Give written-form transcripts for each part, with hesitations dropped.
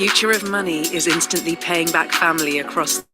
future of money is instantly paying back family across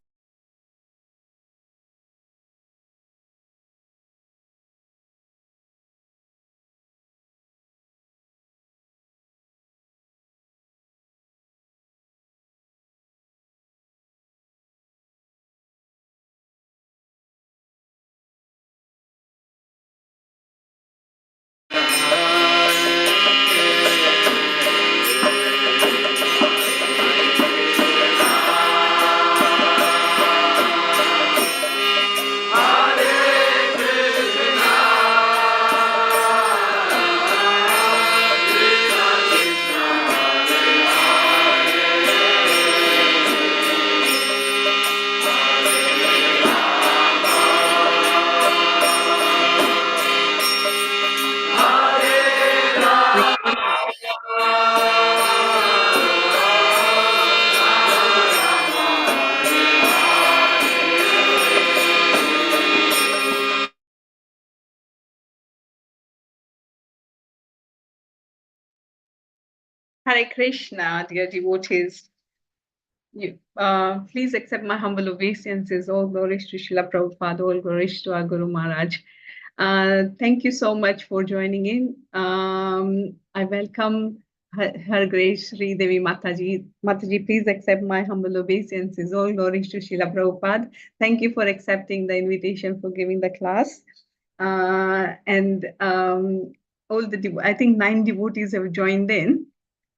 Hare Krishna, dear devotees. Please accept my humble obeisances. All glories to Srila Prabhupada, all glories to our Guru Maharaj. Thank you so much for joining in. I welcome Her Grace Sridevi Mataji. Mataji, please accept my humble obeisances. All glories to Srila Prabhupada. Thank you for accepting the invitation for giving the class. I think 9 devotees have joined in.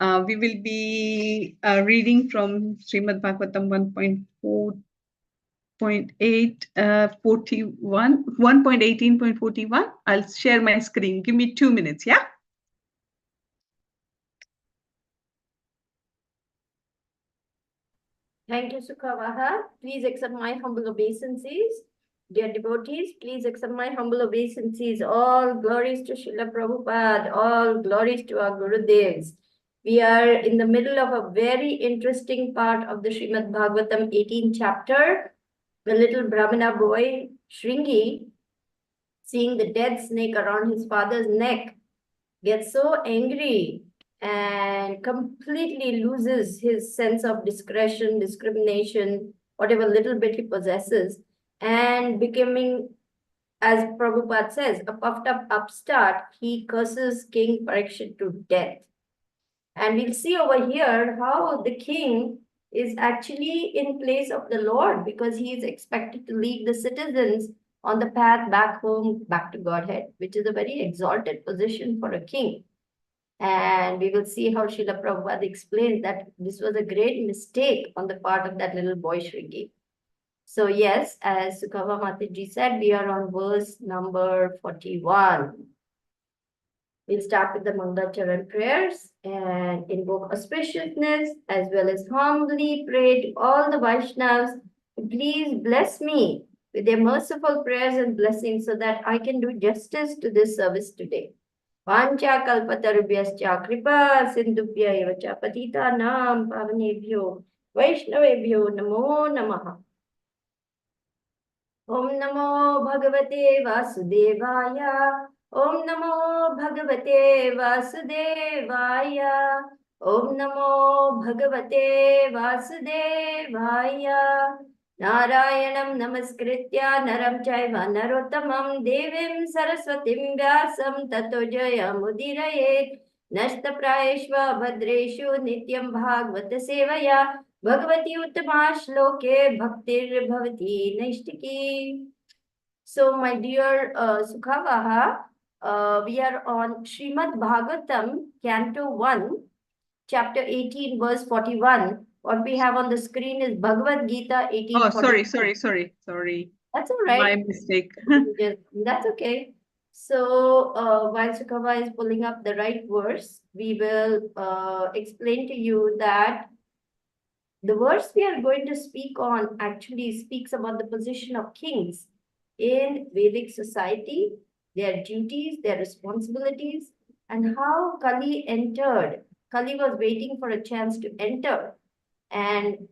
We will be reading from Srimad Bhagavatam 1.18.41. I'll share my screen. Give me 2 minutes, yeah? Thank you, Sukavaha. Please accept my humble obeisances. Dear devotees, please accept my humble obeisances. All glories to Srila Prabhupada. All glories to our Gurudevs. We are in the middle of a very interesting part of the Srimad Bhagavatam 18th chapter. The little Brahmana boy, Shringi, seeing the dead snake around his father's neck, gets so angry and completely loses his sense of discretion, discrimination, whatever little bit he possesses, and becoming, as Prabhupada says, a puffed up upstart, he curses King Parikshit to death. And we'll see over here how the king is actually in place of the Lord, because he is expected to lead the citizens on the path back home, back to Godhead, which is a very exalted position for a king. And we will see how Srila Prabhupada explains that this was a great mistake on the part of that little boy Shringi. So yes, as Sukava Mataji said, we are on verse number 41. We'll start with the Mangacharan prayers and invoke auspiciousness, as well as humbly pray to all the Vaishnavas to please bless me with their merciful prayers and blessings so that I can do justice to this service today. Vancha kalpatarubhyascha kripa sindhubhya eva cha patitanam pavanebhyo vaishnavebhyo namo namaha. Om namo bhagavate vasudevaya. Om namo bhagavate vasudevaya. Om namo bhagavate vasudevaya. Narayanam namaskritya naram chaiva narottamam devim saraswatim vyasam tato jaya mudirayet. Nashtaprayeshva bhadreshu nityam bhagavata sevaya. Bhagavati uttama shloke bhaktir bhavati naishtiki. So, my dear Sukhavaha, we are on Srimad Bhagavatam, Canto 1, Chapter 18, verse 41. What we have on the screen is Bhagavad Gita 18. Oh, sorry. That's all right. My mistake. That's okay. So, while Sukhava is pulling up the right verse, we will explain to you that the verse we are going to speak on actually speaks about the position of kings in Vedic society, their duties, their responsibilities, and how Kali entered. Kali was waiting for a chance to enter, and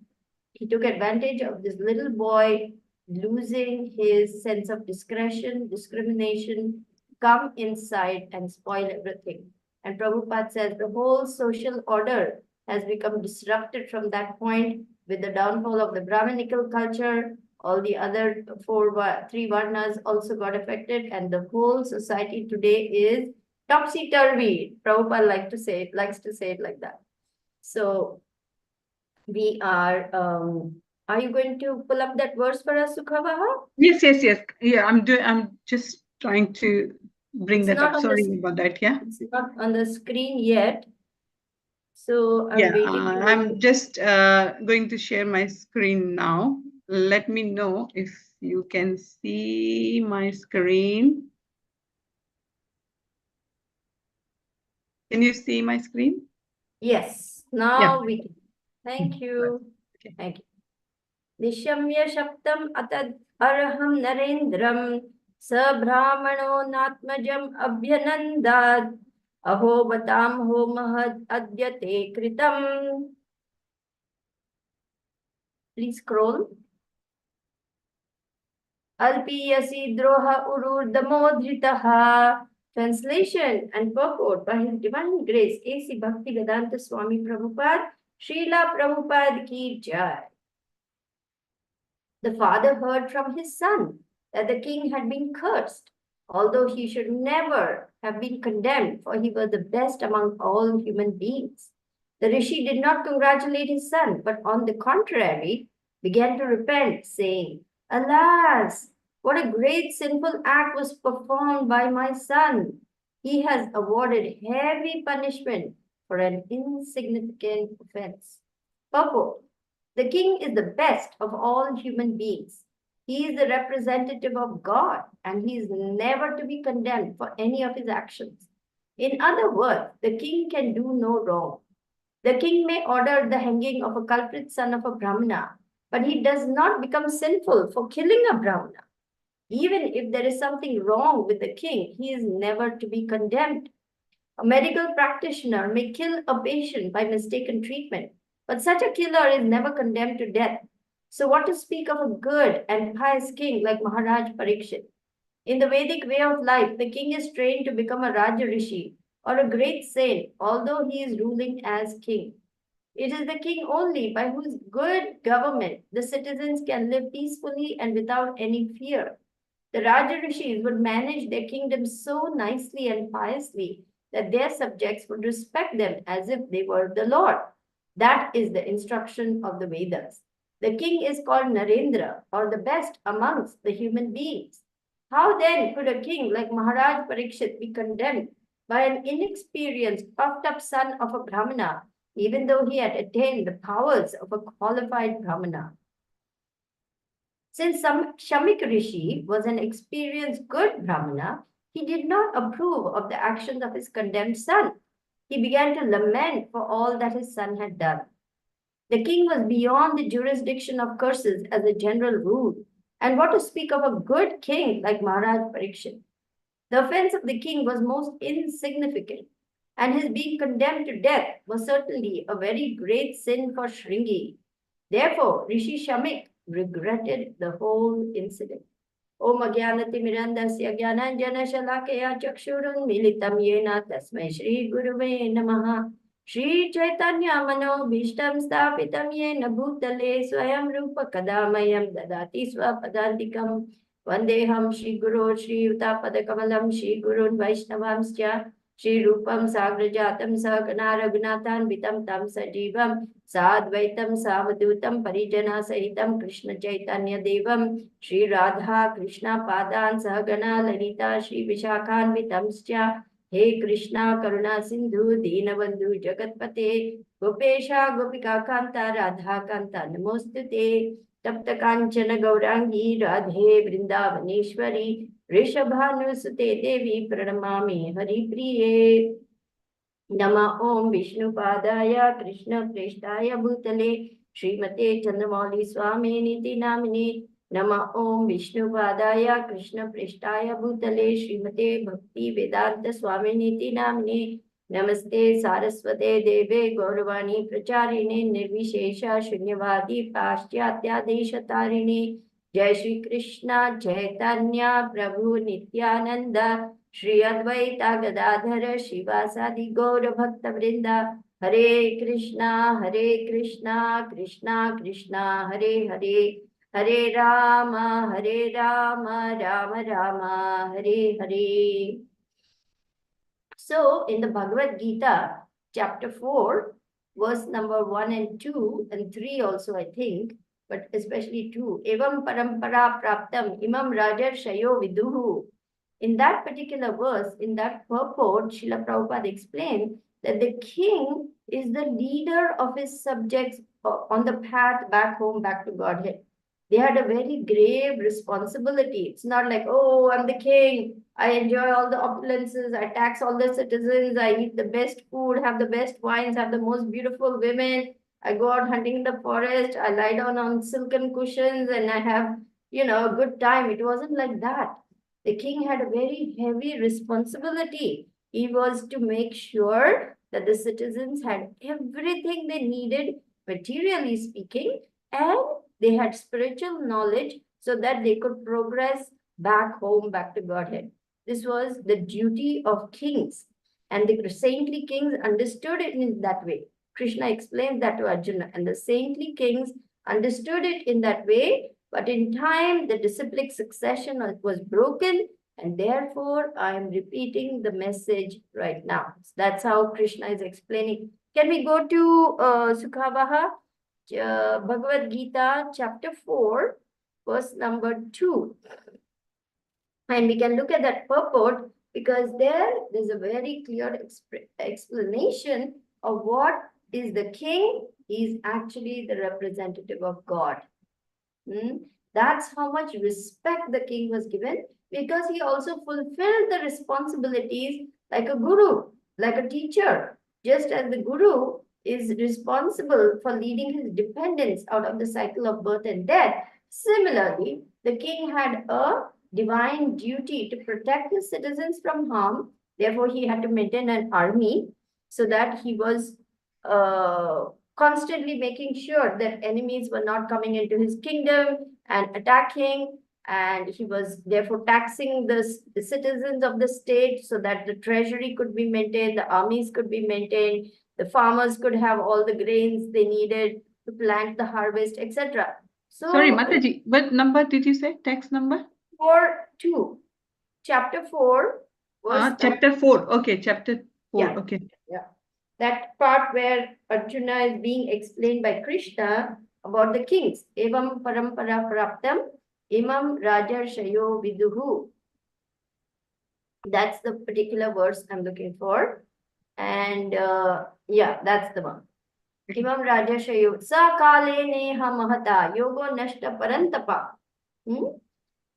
he took advantage of this little boy losing his sense of discretion, discrimination, come inside and spoil everything. And Prabhupada says the whole social order has become disrupted from that point with the downfall of the Brahminical culture. All the other three varnas also got affected, and the whole society today is topsy-turvy. Prabhupada likes to say it like that. So we are you going to pull up that verse for us, Sukhabaha? Yes. Yeah, I'm just trying to bring that up. Sorry about that. Yeah. It's not on the screen yet. So I'm waiting. I'm just going to share my screen now. Let me know if you can see my screen. Can you see my screen? Yes, now we can. Thank you. Okay. Thank you. Nishamya Shaptam Atad Arham Narendram Sabrahmano Natmajam Abhyanandad Aho Batam Ho Mahad Adyate Kritam. Please scroll. Alpiyasi Droha Urur Damodritaha. Translation and purport by His Divine Grace A.C. Bhaktivedanta Swami Prabhupada, Srila Prabhupada Ki Jai. The father heard from his son that the king had been cursed, although he should never have been condemned, for he was the best among all human beings. The rishi did not congratulate his son, but on the contrary, began to repent, saying, "Alas, what a great sinful act was performed by my son. He has awarded heavy punishment for an insignificant offense." Purport. The king is the best of all human beings. He is the representative of God, and he is never to be condemned for any of his actions. In other words, the king can do no wrong. The king may order the hanging of a culprit son of a Brahmana, but he does not become sinful for killing a Brahmana. Even if there is something wrong with the king, he is never to be condemned. A medical practitioner may kill a patient by mistaken treatment, but such a killer is never condemned to death. So what to speak of a good and pious king like Maharaj Parikshit? In the Vedic way of life, the king is trained to become a Raja Rishi or a great saint, although he is ruling as king. It is the king only by whose good government the citizens can live peacefully and without any fear. The Raja Rishis would manage their kingdom so nicely and piously that their subjects would respect them as if they were the Lord. That is the instruction of the Vedas. The king is called Narendra, or the best amongst the human beings. How then could a king like Maharaj Parikshit be condemned by an inexperienced, puffed up son of a Brahmana, even though he had attained the powers of a qualified Brahmana? Since Shamik Rishi was an experienced good Brahmana, he did not approve of the actions of his condemned son. He began to lament for all that his son had done. The king was beyond the jurisdiction of curses as a general rule, and what to speak of a good king like Maharaj Parikshit? The offense of the king was most insignificant, and his being condemned to death was certainly a very great sin for Shringi. Therefore, Rishi Shamik regretted the whole incident. Om Agyanati Mirandasya Gyananjana Shalakaya Chakshurun Militam Yena Tasmai Shri Guruve Namaha Shri Chaitanya Mano Bhishtam Stapitam Yena Bhutale Swayam Rupa Kadamayam Dadati Swapadantikam Vandeham Shri Guru Shri Utapada Kamalam Shri Gurun Vaishnavamscha Shri Rupam Sagrajatam Sahagana Raghunathan Vitam Tam Sajivam Sadvaitam Savadutam Parijana Sahitam Krishna Chaitanya Devam Shri Radha Krishna Padan Sahagana Lalita Shri Vishakhan Vitamscha He Krishna Karuna Sindhu Deenabandhu Jagatpate Gopesha Gopika Kanta Radha Kanta Namostute Tapta Kanchana Gaurangi Radhe Vrindavaneshwari Rishabhanusute Devi Pranamami Hari Priye Nama Om Vishnu Padaya Krishna Preshtaya Bhutale Srimate Candramauli Swami Niti Namini Nama Om Vishnu Padaya Krishna Preshtaya Bhutale Srimate Bhakti Vedanta Swami Niti Namini Namaste Saraswate Deve Gauravani Pracharine Nirvishesha Shunyavadi Paschatya Deshatarine Jai Shri Krishna Chaitanya Prabhu Nityananda Shri Advaita Gadadhara Shivasadi Gaura Bhakta Vrinda Hare Krishna, Krishna Krishna, Hare Hare, Hare Rama, Rama Rama, Hare Hare. So, in the Bhagavad Gita, chapter 4, verse number 1 and 2, and 3 also, I think, but especially 2, Evam Parampara Praptam Imam Rajar Shayo Viduhu. In that particular verse, in that purport, Srila Prabhupada explained that the king is the leader of his subjects on the path back home, back to Godhead. They had a very grave responsibility. It's not like, oh, I'm the king, I enjoy all the opulences, I tax all the citizens, I eat the best food, have the best wines, have the most beautiful women, I go out hunting in the forest, I lie down on silken cushions and I have, a good time. It wasn't like that. The king had a very heavy responsibility. He was to make sure that the citizens had everything they needed, materially speaking, and they had spiritual knowledge so that they could progress back home, back to Godhead. This was the duty of kings. And the saintly kings understood it in that way. Krishna explains that to Arjuna. And the saintly kings understood it in that way. But in time, the disciplic succession was broken. And therefore, I am repeating the message right now. So that's how Krishna is explaining. Can we go to Sukhabaha? Bhagavad Gita, chapter 4, verse number 2. And we can look at that purport because there's a very clear explanation of what is the king. He is actually the representative of God. That's how much respect the king was given, because he also fulfilled the responsibilities like a guru, like a teacher. Just as the guru is responsible for leading his dependents out of the cycle of birth and death, similarly, the king had a divine duty to protect his citizens from harm. Therefore, he had to maintain an army so that he was constantly making sure that enemies were not coming into his kingdom and attacking. And he was therefore taxing the citizens of the state so that the treasury could be maintained, the armies could be maintained, the farmers could have all the grains they needed to plant the harvest, etc. So, sorry, Mataji, what number did you say? Text number? 4:2. Chapter 4. Chapter 4. Okay, chapter 4. Yeah. Okay. Yeah. That part where Arjuna is being explained by Krishna about the kings. Evam parampara praptam imam rajarshayo viduhu. That's the particular verse I'm looking for. And yeah, that's the one. Imam rajarshayo sa kale neha mahata yogo nashta parantapa.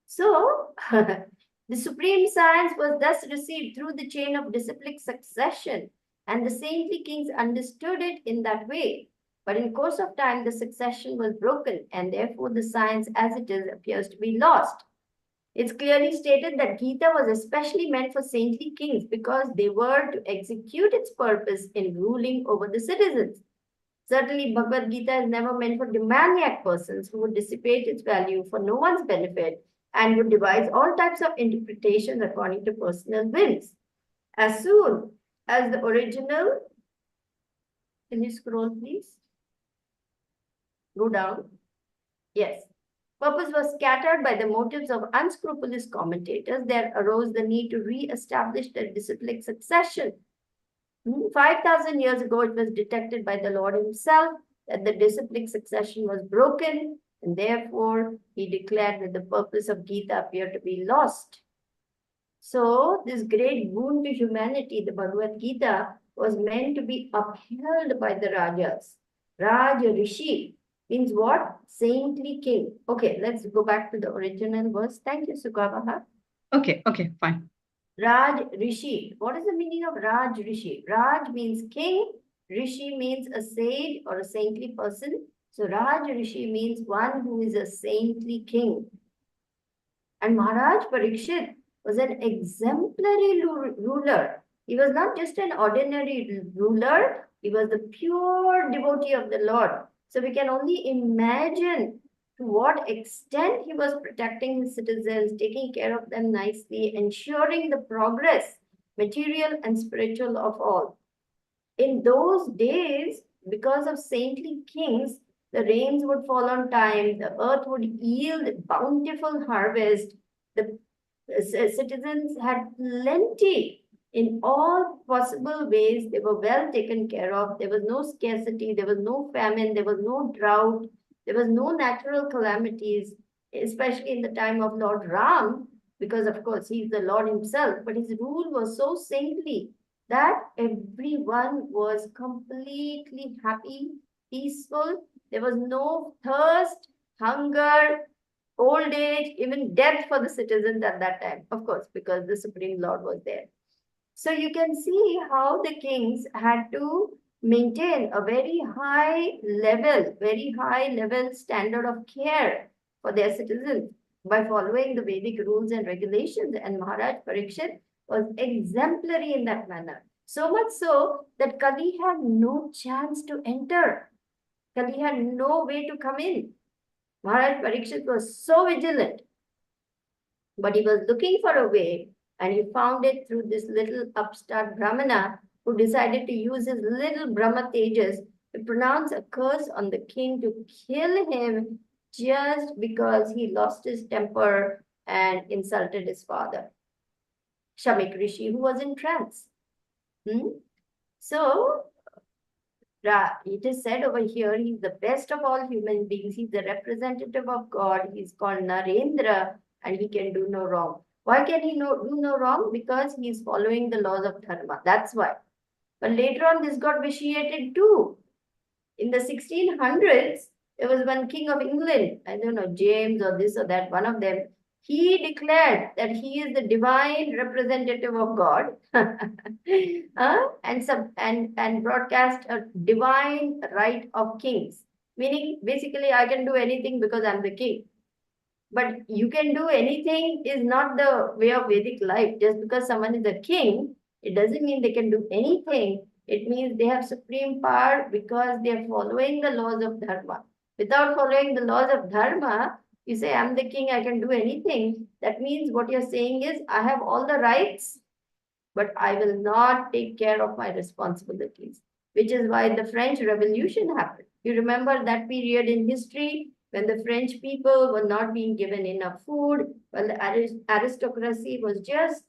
So, the supreme science was thus received through the chain of disciplic succession, and the saintly kings understood it in that way. But in course of time, the succession was broken, and therefore the science as it is appears to be lost. It's clearly stated that Gita was especially meant for saintly kings because they were to execute its purpose in ruling over the citizens. Certainly, Bhagavad Gita is never meant for demoniac persons who would dissipate its value for no one's benefit and would devise all types of interpretations according to personal whims. As soon as the original, can you scroll please? Go down. Yes. Purpose was scattered by the motives of unscrupulous commentators, there arose the need to re-establish the disciplic succession. 5,000 years ago, it was detected by the Lord himself that the disciplic succession was broken, and therefore he declared that the purpose of Gita appeared to be lost. So this great boon to humanity, the Bhagavad Gita, was meant to be upheld by the Rajas. Raj Rishi means what? Saintly king. Okay, let's go back to the original verse. Thank you, Sukhabaha. Okay, fine. Raj Rishi. What is the meaning of Raj Rishi? Raj means king. Rishi means a sage or a saintly person. So Raj Rishi means one who is a saintly king. And Maharaj Parikshit was an exemplary ruler. He was not just an ordinary ruler. He was the pure devotee of the Lord. So we can only imagine to what extent he was protecting his citizens, taking care of them nicely, ensuring the progress, material and spiritual, of all. In those days, because of saintly kings, the rains would fall on time, the earth would yield bountiful harvest, the citizens had plenty in all possible ways. They were well taken care of. There was no scarcity, there was no famine, there was no drought, there was no natural calamities, especially in the time of Lord Ram, because of course he's the Lord himself, but his rule was so saintly that everyone was completely happy, peaceful. There was no thirst, hunger, old age, even death for the citizens at that time, of course, because the Supreme Lord was there. So you can see how the kings had to maintain a very high level standard of care for their citizens by following the Vedic rules and regulations. And Maharaj Parikshit was exemplary in that manner. So much so that Kali had no chance to enter. Kali had no way to come in. Maharaj Parikshit was so vigilant, but he was looking for a way, and he found it through this little upstart Brahmana who decided to use his little Brahma Tejas to pronounce a curse on the king to kill him just because he lost his temper and insulted his father, Shamik Rishi, who was in trance. So, it is said over here, he's the best of all human beings. He's the representative of God. He's called Narendra, and he can do no wrong. Why can he do no wrong? Because he's following the laws of dharma. That's why. But later on, this got vitiated too. In the 1600s, there was one king of England, I don't know, James or this or that, one of them. He declared that he is the divine representative of God and broadcast a divine right of kings. Meaning, basically, I can do anything because I'm the king. But you can do anything is not the way of Vedic life. Just because someone is a king, it doesn't mean they can do anything. It means they have supreme power because they are following the laws of dharma. Without following the laws of dharma, you say, I'm the king, I can do anything. That means what you're saying is, I have all the rights, but I will not take care of my responsibilities, which is why the French Revolution happened. You remember that period in history when the French people were not being given enough food, while the aristocracy was just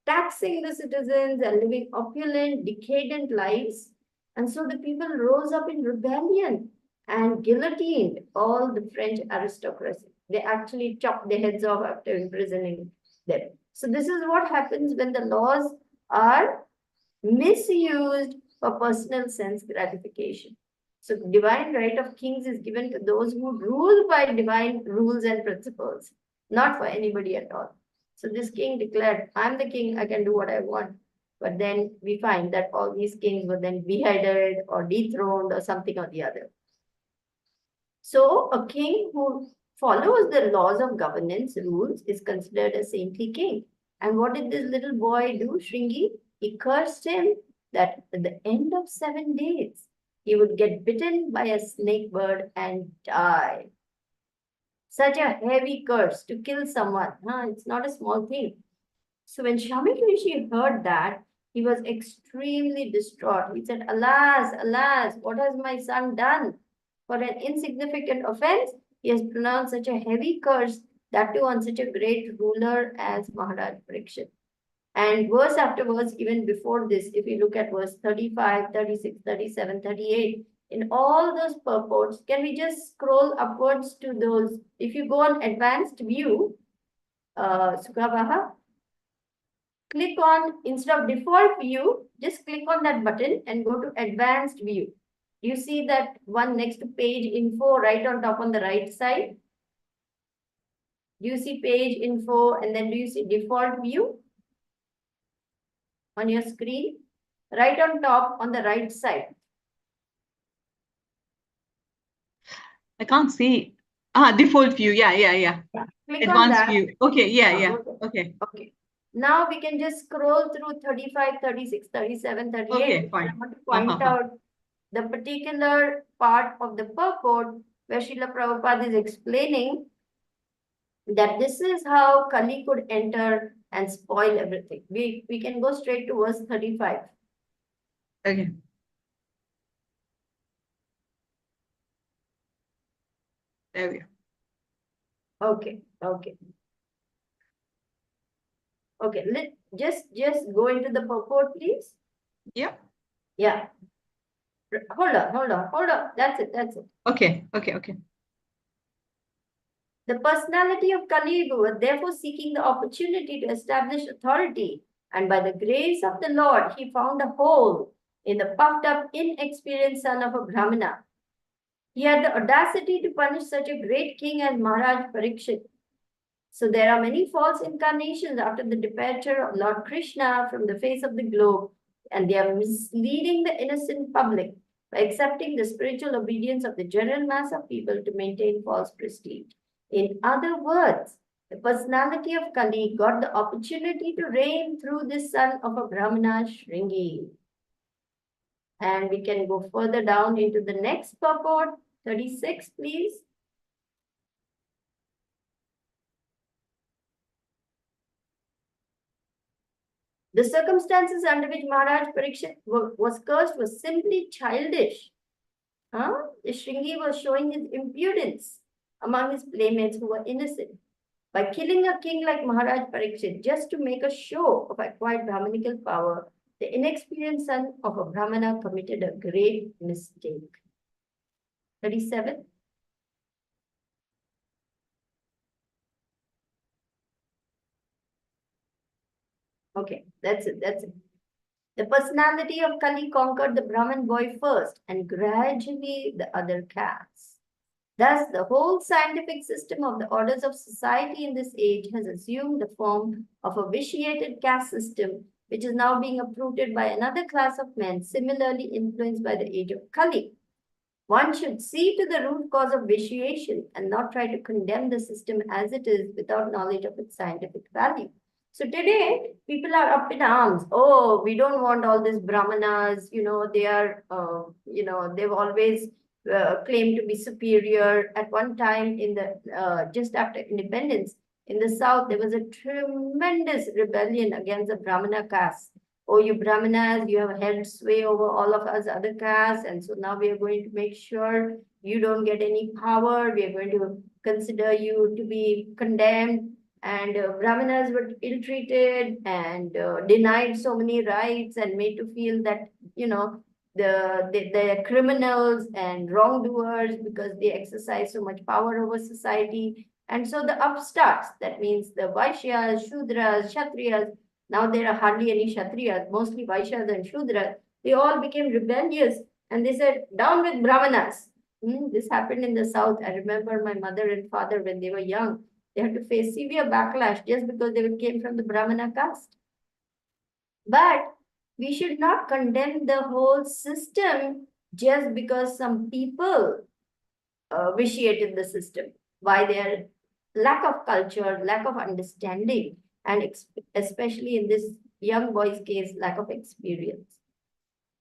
taxing the citizens and living opulent, decadent lives. And so the people rose up in rebellion and guillotined all the French aristocracy. They actually chopped their heads off after imprisoning them. So this is what happens when the laws are misused for personal sense gratification. So divine right of kings is given to those who rule by divine rules and principles, not for anybody at all. So this king declared, I'm the king, I can do what I want. But then we find that all these kings were then beheaded or dethroned or something or the other. So a king who follows the laws of governance rules is considered a saintly king. And what did this little boy do, Shringi? He cursed him that at the end of 7 days, he would get bitten by a snake bird and die. Such a heavy curse to kill someone. It's not a small thing. So when Shamik Rishi heard that, he was extremely distraught. He said, alas, alas, what has my son done? For an insignificant offense, he has pronounced such a heavy curse, that too on such a great ruler as Maharaj Parikshit. And verse after verse, even before this, if you look at verse 35, 36, 37, 38, in all those purports, can we just scroll upwards to those? If you go on advanced view, Sukhabaha, click on, instead of default view, just click on that button and go to advanced view. You see that one next to page info right on top on the right side? Do you see page info and then do you see default view on your screen? Right on top on the right side. I can't see. Default view. Yeah. Click Advanced on that. view. Okay, yeah. Okay. Now we can just scroll through 35, 36, 37, 38. Okay, fine. I want to point out the particular part of the purport where Srila Prabhupada is explaining that this is how Kali could enter and spoil everything. We can go straight to verse 35. Okay. There we are. Okay, okay. Okay, just go into the purport, please. Yeah. Yeah. Hold on. That's it. Okay. The personality of Kali Yuga was therefore seeking the opportunity to establish authority, and by the grace of the Lord, he found a hole in the puffed up, inexperienced son of a Brahmana. He had the audacity to punish such a great king as Maharaj Parikshit. So there are many false incarnations after the departure of Lord Krishna from the face of the globe, and they are misleading the innocent public by accepting the spiritual obedience of the general mass of people to maintain false prestige. In other words, the personality of Kali got the opportunity to reign through this son of a Brahmana Shringi. And we can go further down into the next purport, 36, please. The circumstances under which Maharaj Parikshit was cursed was simply childish. The Shringi was showing his impudence among his playmates who were innocent by killing a king like Maharaj Parikshit just to make a show of acquired Brahmanical power. The inexperienced son of a Brahmana committed a great mistake. 37. Okay, that's it. The personality of Kali conquered the Brahmin boy first and gradually the other castes. Thus, the whole scientific system of the orders of society in this age has assumed the form of a vitiated caste system, which is now being uprooted by another class of men similarly influenced by the age of Kali. One should see to the root cause of vitiation and not try to condemn the system as it is without knowledge of its scientific value. So today, people are up in arms. Oh, we don't want all these brahmanas. They are, they've always claimed to be superior. At one time, in the just after independence, in the south, there was a tremendous rebellion against the Brahmana caste. Oh, you Brahmanas, you have held sway over all of us other castes, and so now we are going to make sure you don't get any power. We are going to consider you to be condemned. And Brahmanas were ill-treated and denied so many rights and made to feel that, they're criminals and wrongdoers because they exercise so much power over society. And so the upstarts, that means the Vaishyas, Shudras, Kshatriyas, now there are hardly any Kshatriyas, mostly Vaishyas and Shudras, they all became rebellious and they said, down with Brahmanas. This happened in the south. I remember my mother and father when they were young. They had to face severe backlash just because they came from the Brahmana caste. But we should not condemn the whole system just because some people vitiated the system by their lack of culture, lack of understanding, and especially in this young boy's case, lack of experience.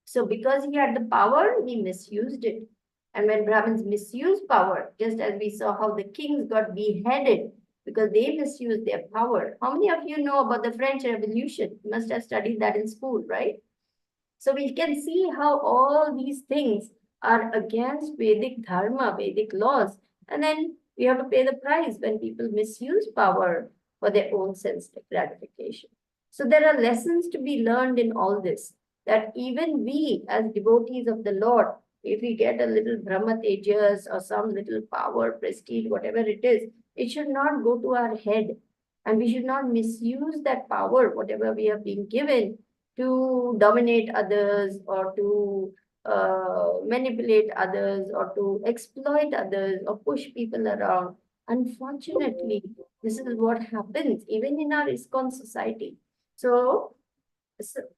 So because he had the power, he misused it. And when Brahmins misuse power, just as we saw how the kings got beheaded because they misused their power. How many of you know about the French Revolution? You must have studied that in school, right? So we can see how all these things are against Vedic dharma, Vedic laws. And then we have to pay the price when people misuse power for their own sense gratification. So there are lessons to be learned in all this, that even we as devotees of the Lord, if we get a little Brahma Tejas or some little power, prestige, whatever it is, it should not go to our head. And we should not misuse that power, whatever we have been given, to dominate others or to manipulate others or to exploit others or push people around. Unfortunately, this is what happens even in our ISKCON society. So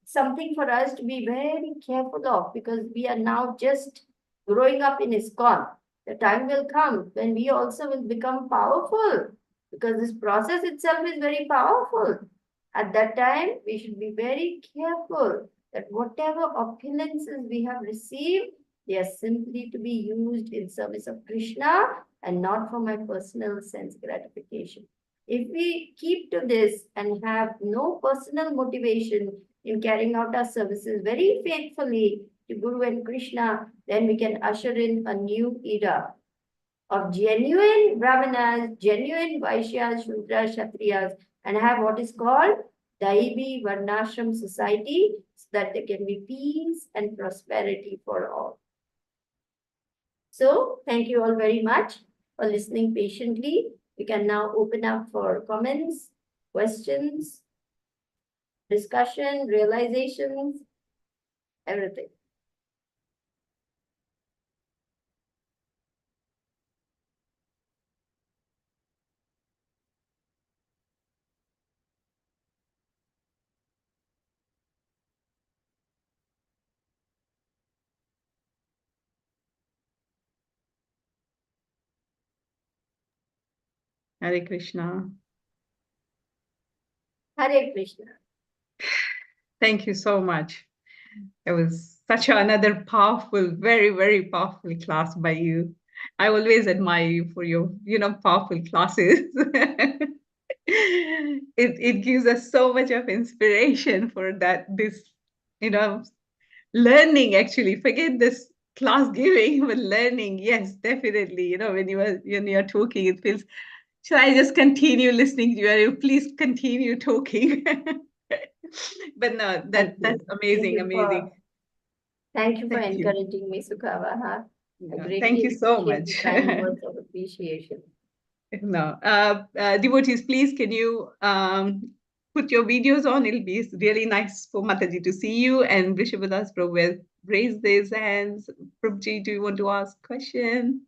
something for us to be very careful of, because we are now just growing up in ISKCON. The time will come when we also will become powerful, because this process itself is very powerful. At that time, we should be very careful that whatever opulences we have received, they are simply to be used in service of Krishna and not for my personal sense gratification. If we keep to this and have no personal motivation in carrying out our services very faithfully to Guru and Krishna, then we can usher in a new era of genuine Brahmanas, genuine Vaishyas, Shudras, Kshatriyas, and have what is called Daivi Varnashram society, so that there can be peace and prosperity for all. So, thank you all very much for listening patiently. We can now open up for comments, questions, discussion, realizations, everything. Hare Krishna. Hare Krishna. Thank you so much. It was such another powerful, very, very powerful class by you. I always admire you for your, powerful classes. It gives us so much of inspiration for this, you know, learning actually. Forget this class giving, but learning, yes, definitely. When you're talking, it feels, should I just continue listening to you? Please continue talking. But no, that's amazing, amazing. Thank you for Thank you. encouraging me, Sukhava. I greatly Thank you so appreciate much. the kind words of appreciation. No, devotees, please can you put your videos on? It'll be really nice for Mataji to see you. And Vrishabhadas Prabhu will raise his hands. Prabhuji, do you want to ask a question?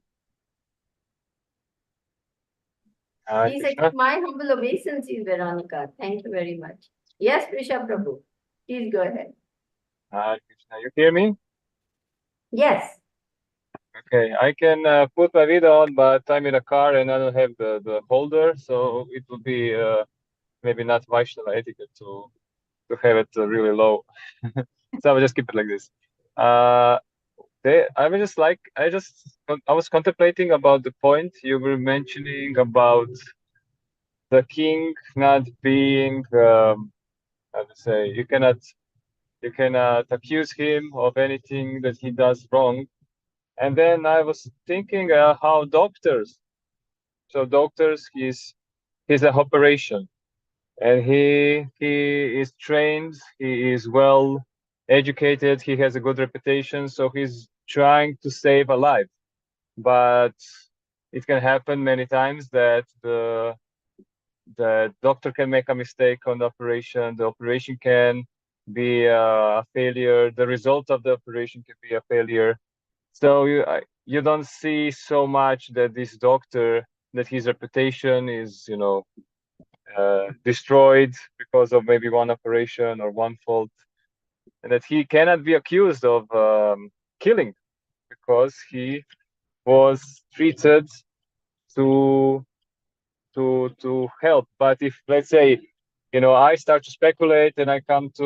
Please accept my humble obeisances, Veronica. Thank you very much. Yes, Prisha Prabhu. Please go ahead. Krishna, you hear me? Yes. Okay, I can put my video on, but I'm in a car and I don't have the holder, so it will be maybe not Vaishnava etiquette to have it really low. So I will just keep it like this. I was contemplating about the point you were mentioning about the king not being, how to say, you cannot accuse him of anything that he does wrong. And then I was thinking how doctors, he's an operation, and he is trained, he is well educated, he has a good reputation, so he's trying to save a life. But it can happen many times that the doctor can make a mistake on the operation can be a failure, the result of the operation can be a failure. So you don't see so much that this doctor, that his reputation is, destroyed because of maybe one operation or one fault, and that he cannot be accused of killing because he was treated to help. But if, let's say, I start to speculate and I come to,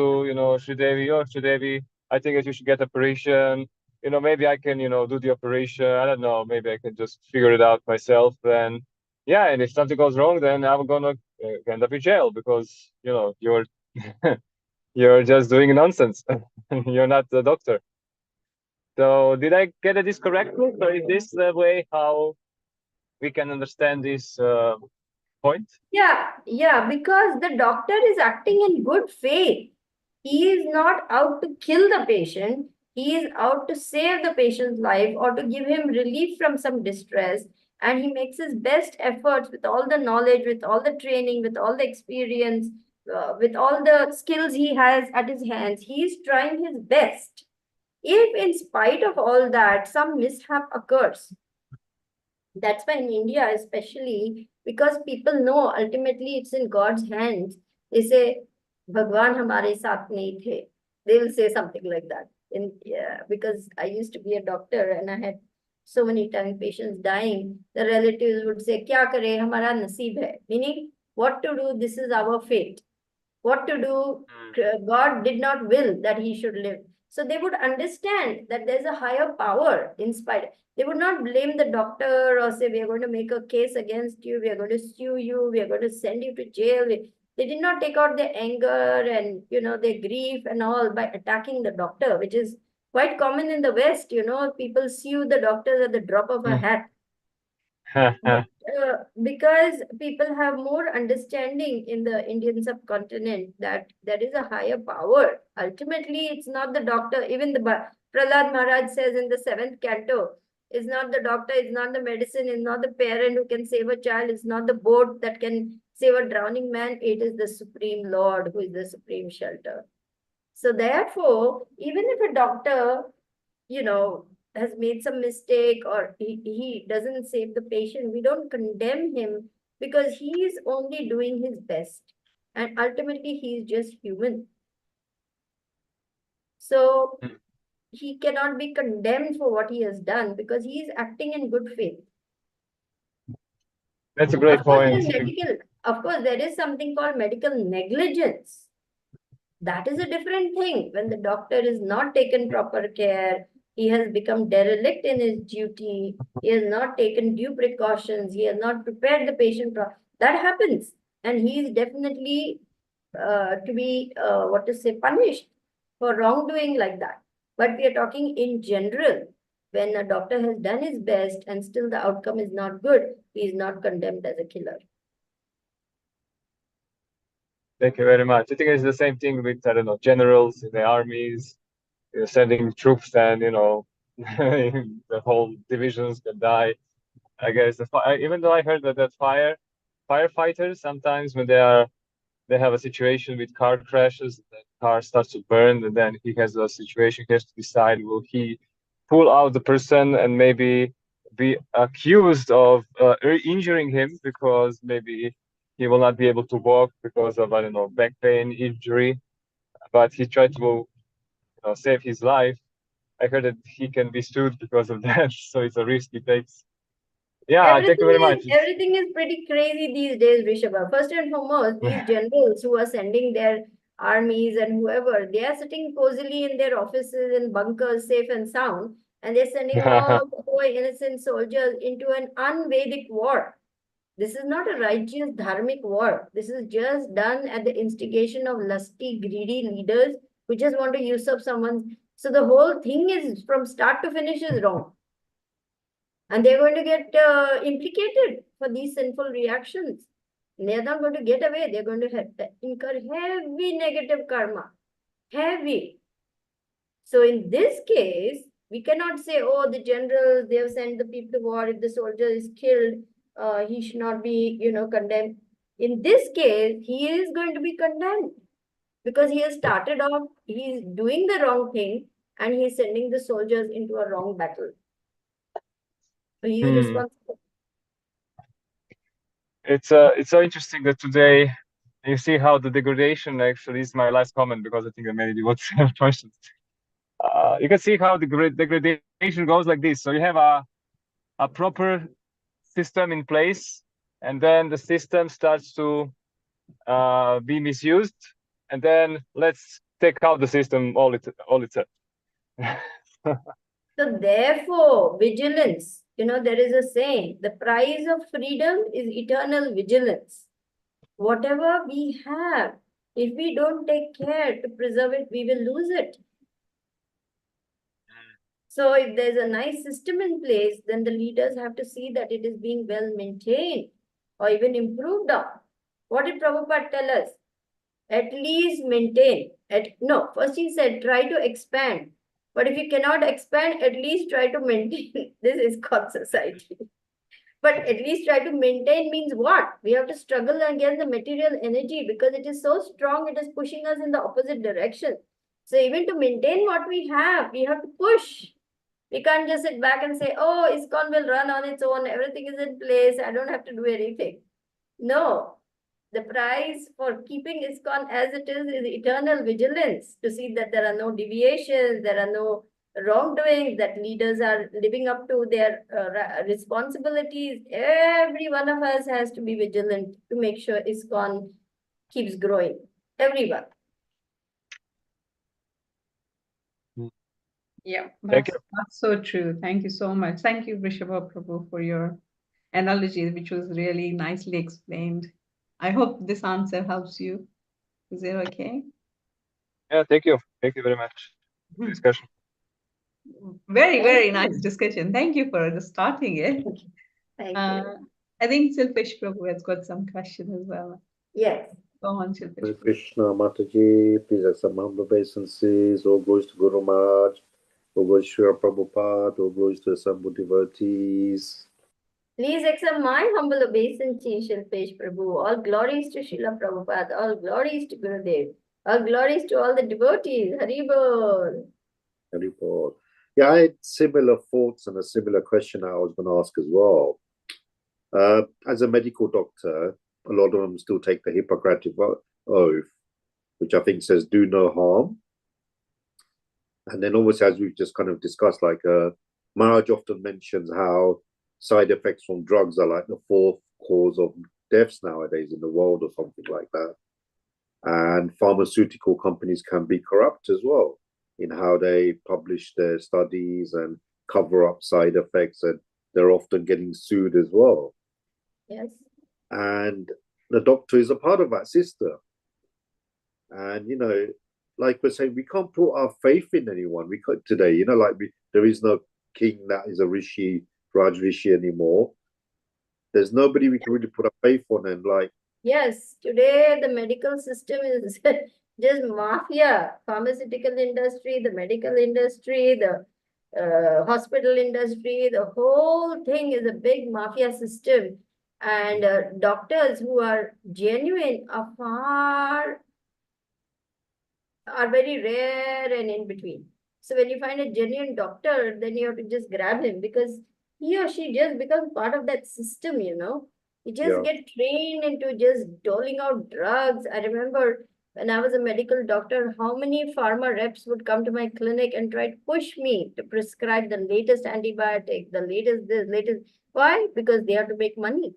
Sridevi, Sridevi, I think that you should get operation. Maybe I can, do the operation. I don't know. Maybe I can just figure it out myself. Then, yeah. And if something goes wrong, then I'm gonna end up in jail because you're you're just doing nonsense. You're not the doctor. So did I get this correctly? So is this the way how we can understand this point? Yeah, because the doctor is acting in good faith. He is not out to kill the patient. He is out to save the patient's life or to give him relief from some distress. And he makes his best efforts with all the knowledge, with all the training, with all the experience, with all the skills he has at his hands. He is trying his best. If, in spite of all that, some mishap occurs, that's why in India, especially, because people know ultimately it's in God's hands, they say, Bhagwan hamare saath nahi the. They will say something like that. Because I used to be a doctor and I had so many times patients dying, the relatives would say, Kya kare, hamara naseeb hai. Meaning, what to do, this is our fate. What to do, God did not will that he should live. So they would understand that there's a higher power in spite. They would not blame the doctor or say, we are going to make a case against you, we are going to sue you, we are going to send you to jail. They did not take out their anger and, their grief and all by attacking the doctor, which is quite common in the West. People sue the doctors at the drop of a hat. Because people have more understanding in the Indian subcontinent that there is a higher power. Ultimately, it's not the doctor. Even the Prahlad Maharaj says in the 7th canto, it's not the doctor, it's not the medicine, it's not the parent who can save a child, it's not the boat that can save a drowning man. It is the Supreme Lord who is the supreme shelter. So therefore, even if a doctor, has made some mistake or he doesn't save the patient, we don't condemn him because he is only doing his best. And ultimately, he is just human. So he cannot be condemned for what he has done because he is acting in good faith. That's a great Of course, point. there is something called medical negligence. That is a different thing. When the doctor is not taken proper care, he has become derelict in his duty, he has not taken due precautions, he has not prepared the patient. That happens. And he is definitely to be, punished for wrongdoing like that. But we are talking in general. When a doctor has done his best and still the outcome is not good, he is not condemned as a killer. Thank you very much. I think it's the same thing with, I don't know, generals in the armies, sending troops and, the whole divisions can die. I guess even though I heard that firefighters sometimes when they have a situation with car crashes, the car starts to burn, and then he has a situation, he has to decide, will he pull out the person and maybe be accused of injuring him because maybe he will not be able to walk because of, I don't know, back pain, injury, but he tried to save his life. I heard that he can be sued because of that, so it's a risk he takes. Yeah, thank you very much. Everything is pretty crazy these days, Rishabha. First and foremost, these generals who are sending their armies and whoever, they are sitting cozily in their offices in bunkers, safe and sound, and they're sending all the poor innocent soldiers into an un-Vedic war. This is not a righteous dharmic war. This is just done at the instigation of lusty, greedy leaders who just want to usurp someone's. So the whole thing is from start to finish is wrong. And they're going to get implicated for these sinful reactions. They're not going to get away. They're going to incur heavy negative karma. Heavy. So in this case, we cannot say, oh, the generals, they have sent the people to war. If the soldier is killed, he should not be, condemned. In this case, he is going to be condemned because he has started off, he is doing the wrong thing and he is sending the soldiers into a wrong battle. So he is responsible. It's so interesting that today you see how the degradation actually is my last comment because I think there many devotees have questions. You can see how the degradation goes like this. So you have a proper system in place, and then the system starts to be misused, and then let's take out the system all itself. So therefore, vigilance, there is a saying, the price of freedom is eternal vigilance. Whatever we have, if we don't take care to preserve it, we will lose it. So if there's a nice system in place, then the leaders have to see that it is being well maintained or even improved on. What did Prabhupada tell us? At least maintain. First he said, try to expand. But if you cannot expand, at least try to maintain. This is called society. But at least try to maintain means what? We have to struggle against the material energy because it is so strong, it is pushing us in the opposite direction. So even to maintain what we have to push. We can't just sit back and say, oh, ISKCON will run on its own. Everything is in place. I don't have to do anything. No. The price for keeping ISKCON as it is eternal vigilance to see that there are no deviations, there are no wrongdoings, that leaders are living up to their responsibilities. Every one of us has to be vigilant to make sure ISKCON keeps growing. Everyone. Yeah, Thank you. that's so true. Thank you so much. Thank you, Vrishabha Prabhu, for your analogy, which was really nicely explained. I hope this answer helps you. Is it okay? Yeah, thank you. Thank you very much for the discussion. Very, very nice discussion. Thank you for starting it. Thank you. I think Silpesh Prabhu has got some question as well. Yes. Go on, Silpesh Hare Prabhu. Krishna Mataji, please accept my humble obeisances. All glories to Guru Maharaj, all glories to Srila Prabhupada, all glories to assembled devotees. Please accept my humble obeisance, Shilpesh Prabhu. All glories to Srila Prabhupada. All glories to Gurudev. All glories to all the devotees. Haribol. Haribol. Yeah, I had similar thoughts and a similar question I was going to ask as well. As a medical doctor, a lot of them still take the Hippocratic oath, which I think says do no harm. And then obviously, as we've just kind of discussed, like Maharaj often mentions how side effects from drugs are like the fourth cause of deaths nowadays in the world or something like that. And pharmaceutical companies can be corrupt as well in how they publish their studies and cover up side effects, and they're often getting sued as well. Yes. And the doctor is a part of that system. And, you know, like we're saying, we can't put our faith in anyone. We could today, you know, like there is no king that is a rishi, Raj Rishi anymore. There's nobody we can really put our faith on. And like, Yes, today the medical system is just mafia. Pharmaceutical industry, the medical industry, the hospital industry, the whole thing is a big mafia system. And doctors who are genuine are very rare and in between. So when you find a genuine doctor, then you have to just grab him because he or she just becomes part of that system, you know. You just get trained into just doling out drugs. I remember when I was a medical doctor, how many pharma reps would come to my clinic and try to push me to prescribe the latest antibiotic, the latest this, latest. Why? Because they have to make money.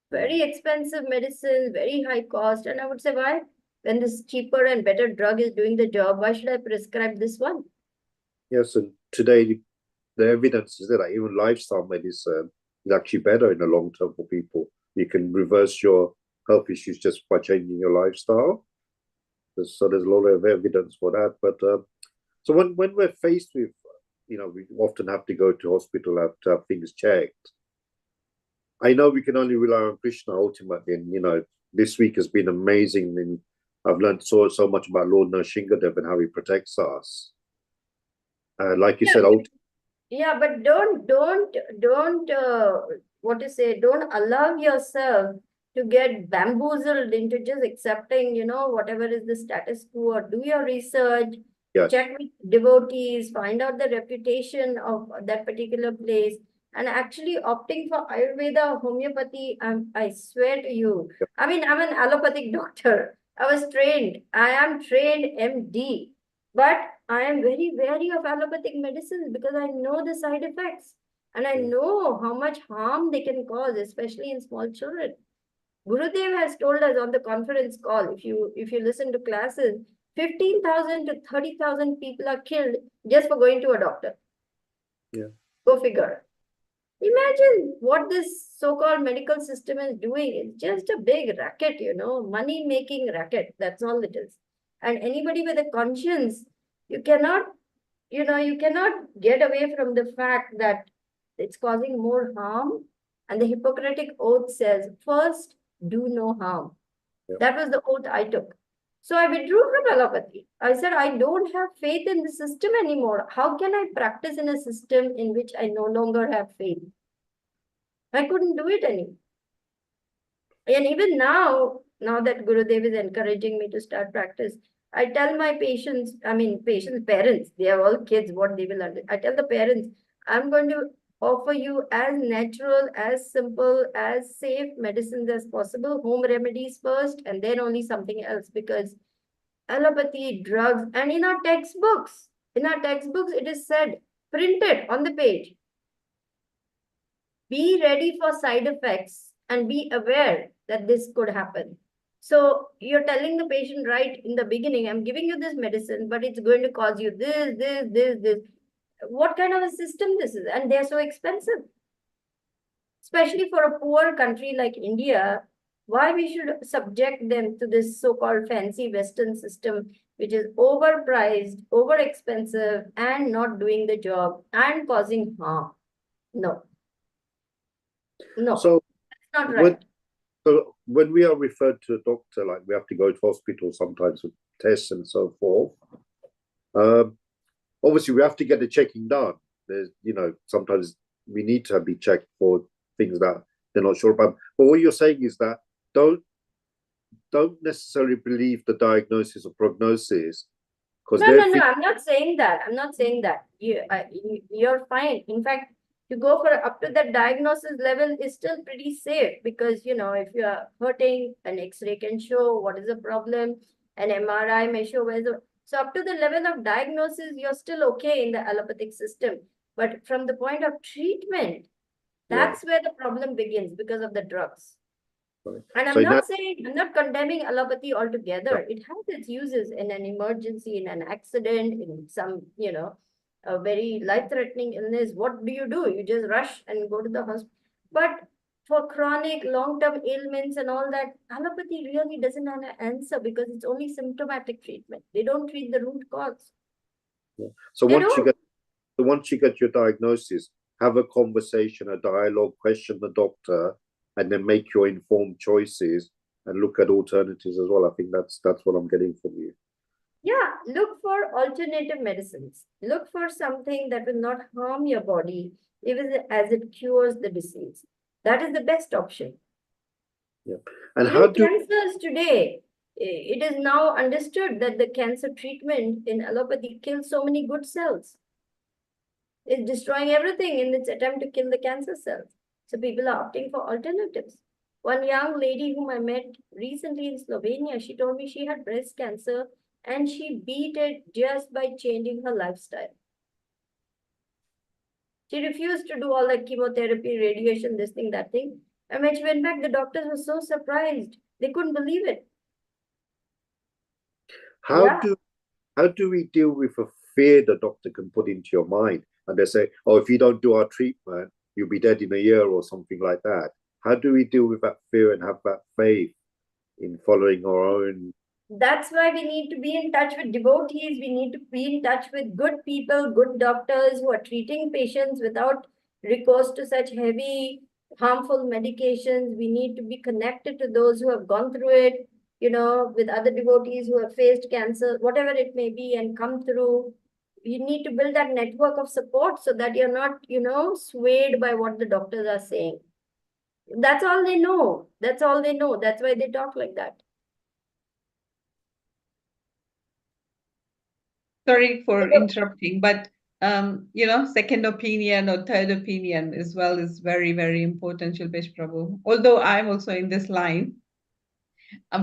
Very expensive medicine, very high cost. And I would say, why? When this cheaper and better drug is doing the job, why should I prescribe this one? yes, and today the evidence is that even lifestyle medicine is actually better in the long term for people. You can reverse your health issues just by changing your lifestyle. So there's a lot of evidence for that. But so when we're faced with, you know, we often have to go to hospital to have things checked. I know we can only rely on Krishna ultimately, and you know, this week has been amazing. And I've learned so much about Lord Nrsingadev and how he protects us. Like you said, yeah, but don't what to say, don't allow yourself to get bamboozled into just accepting, you know, whatever is the status quo, or do your research, check with devotees, find out the reputation of that particular place, and actually opting for Ayurveda, homeopathy. I swear to you, I mean, I'm an allopathic doctor. I was trained. I am trained MD. But I am very wary of allopathic medicines because I know the side effects and I know how much harm they can cause, especially in small children. Gurudev has told us on the conference call, if you listen to classes, 15,000 to 30,000 people are killed just for going to a doctor. Yeah. Go figure. Imagine what this so-called medical system is doing. It's just a big racket, you know, money-making racket. That's all it is. And anybody with a conscience, you cannot get away from the fact that it's causing more harm. And the Hippocratic oath says, first, do no harm. Yeah. That was the oath I took. So I withdrew from allopathy. I said, I don't have faith in the system anymore. How can I practice in a system in which I no longer have faith? I couldn't do it anymore. And even now that Gurudev is encouraging me to start practice, I tell my patients, parents, they are all kids, what they will understand. I tell the parents, I'm going to offer you as natural, as simple, as safe medicines as possible, home remedies first, and then only something else, because allopathy, drugs, and in our textbooks, it is said, printed on the page, be ready for side effects and be aware that this could happen. So you're telling the patient right in the beginning, I'm giving you this medicine, but it's going to cause you this. What kind of a system this is? And they're so expensive. Especially for a poor country like India, why we should subject them to this so-called fancy Western system, which is overpriced, overexpensive, and not doing the job and causing harm. No. No, So that's not when right. so when we are referred to a doctor, like we have to go to hospital sometimes with tests and so forth. Obviously, we have to get the checking done. There's, sometimes we need to be checked for things that they're not sure about. But what you're saying is that don't necessarily believe the diagnosis or prognosis because No, no, no, I'm not saying that. I'm not saying that. You're fine. In fact, to go for up to that diagnosis level is still pretty safe because, if you are hurting, an X-ray can show what is the problem, an MRI may show where the... So up to the level of diagnosis, you're still okay in the allopathic system. But from the point of treatment, that's where the problem begins because of the drugs. Right. And So I'm not condemning allopathy altogether. It has its uses in an emergency, in an accident, in some, a very life-threatening illness. What do? You just rush and go to the hospital. But for chronic, long-term ailments and all that, allopathy really doesn't have an answer because it's only symptomatic treatment. They don't treat the root cause. So They once you get your diagnosis, have a conversation, a dialogue, question the doctor, and then make your informed choices and look at alternatives as well. I think that's what I'm getting from you. Yeah, look for alternative medicines. Look for something that will not harm your body, even as it cures the disease. That is the best option. Yeah. And Even cancers today, it is now understood that the cancer treatment in allopathy kills so many good cells. It's destroying everything in its attempt to kill the cancer cells. So people are opting for alternatives. One young lady whom I met recently in Slovenia, she told me she had breast cancer and she beat it just by changing her lifestyle. She refused to do all that chemotherapy, radiation, this thing, that thing. And when she went back, the doctors were so surprised. They couldn't believe it. How do we deal with a fear the doctor can put into your mind? And they say, oh, if you don't do our treatment, you'll be dead in a year or something like that. How do we deal with that fear and have that faith in following our own? That's why we need to be in touch with devotees. We need to be in touch with good people, good doctors who are treating patients without recourse to such heavy, harmful medications. We need to be connected to those who have gone through it, with other devotees who have faced cancer, whatever it may be, and come through. You need to build that network of support so that you're not, swayed by what the doctors are saying. That's all they know. That's all they know. That's why they talk like that. Sorry for interrupting, but second opinion or third opinion as well is very, very important, Shilpesh Prabhu. Although I'm also in this line,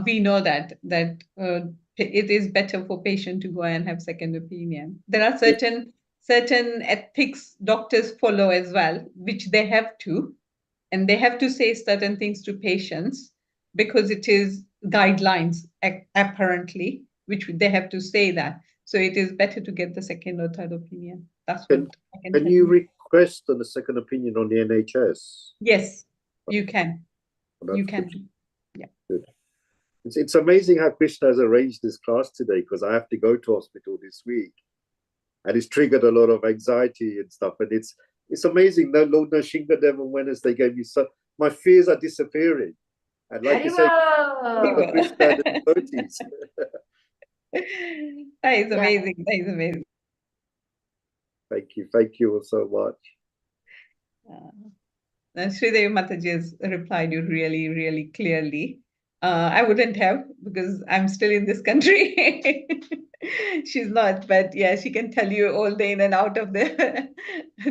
we know that it is better for patient to go and have second opinion. There are certain ethics doctors follow as well, which they have to, and they have to say certain things to patients because it is guidelines apparently, which they have to say that. So it is better to get the second or third opinion. That's what I can tell Can you request a second opinion on the NHS? Yes, you can. You can. Good. Yeah. Good. It's amazing how Krishna has arranged this class today because I have to go to hospital this week, and it's triggered a lot of anxiety and stuff. And it's amazing. No, Lord Nashingadem and Wednesday gave me my fears are disappearing. And like you say, Krishna and the devotees. That is amazing. That is amazing. Thank you so much. Sridevi Mataji has replied you really, really clearly. I wouldn't have because I'm still in this country. She's not, but yeah, she can tell you all the in and out of the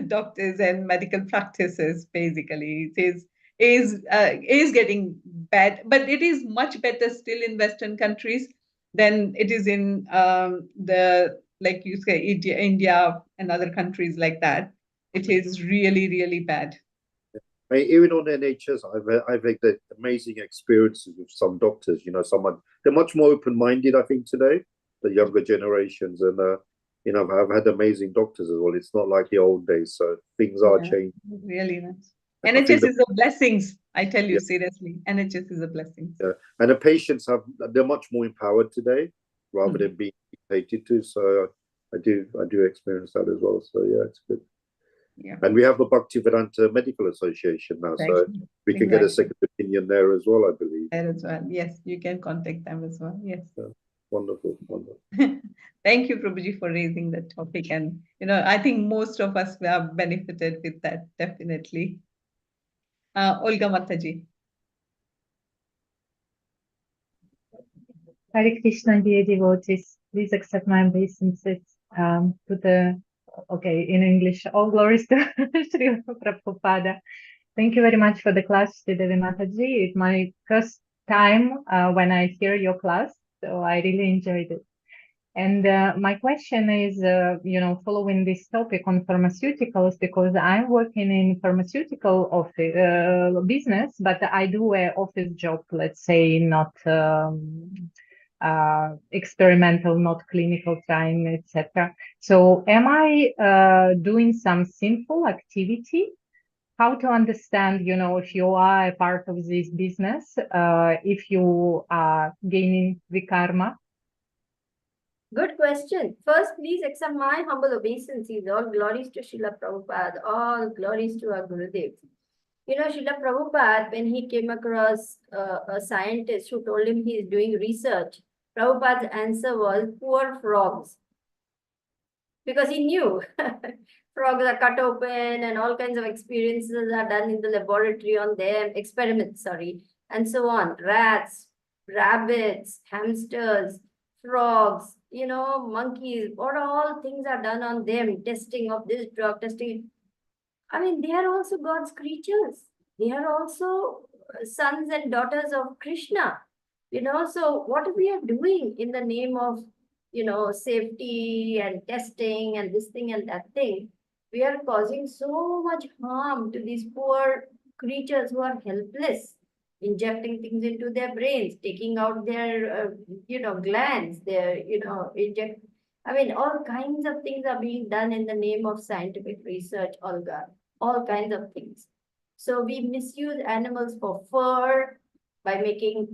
doctors and medical practices. Basically, it is getting bad, but it is much better still in Western countries than it is in like you say, India and other countries like that. It is really, really bad. Even on NHS, I've had amazing experiences with some doctors. They're much more open-minded, I think, today, the younger generations, and I've had amazing doctors as well. It's not like the old days, so things are changing. Really nice. NHS is a blessing. I tell you seriously, NHS is a blessing. Yeah, and the patients they're much more empowered today rather than being dictated to. So I do experience that as well. So yeah, it's good. Yeah. And we have the Bhaktivedanta Medical Association now, so Exactly. we can get a Exactly. second opinion there as well, I believe. There as well. Yes, you can contact them as well. Yes. Wonderful, wonderful. Thank you, Prabhuji, for raising that topic. And, I think most of us have benefited with that, definitely. Olga Mataji. Hare Krishna, dear devotees, please accept my obeisances in English. All glories to Sri Prabhupada. Thank you very much for the class, Sridevi Mataji. It's my first time when I hear your class, so I really enjoyed it. And my question is, following this topic on pharmaceuticals, because I'm working in pharmaceutical office business, but I do an office job, let's say, not experimental, not clinical trying, etc. So am I doing some sinful activity? How to understand, if you are a part of this business, if you are gaining the karma? Good question. First, please accept my humble obeisances. All glories to Srila Prabhupada. All glories to our Gurudev. Srila Prabhupada, when he came across a scientist who told him he is doing research, Prabhupada's answer was poor frogs. Because he knew frogs are cut open and all kinds of experiences are done in the laboratory on them, experiments, and so on. Rats, rabbits, hamsters, frogs, monkeys, what all things are done on them, testing of this drug, testing. I mean, they are also God's creatures. They are also sons and daughters of Krishna. So what we are doing in the name of, safety and testing and this thing and that thing, we are causing so much harm to these poor creatures who are helpless, injecting things into their brains, taking out their, glands, their, I mean, all kinds of things are being done in the name of scientific research, Olga, all kinds of things. So we misuse animals for fur, by making,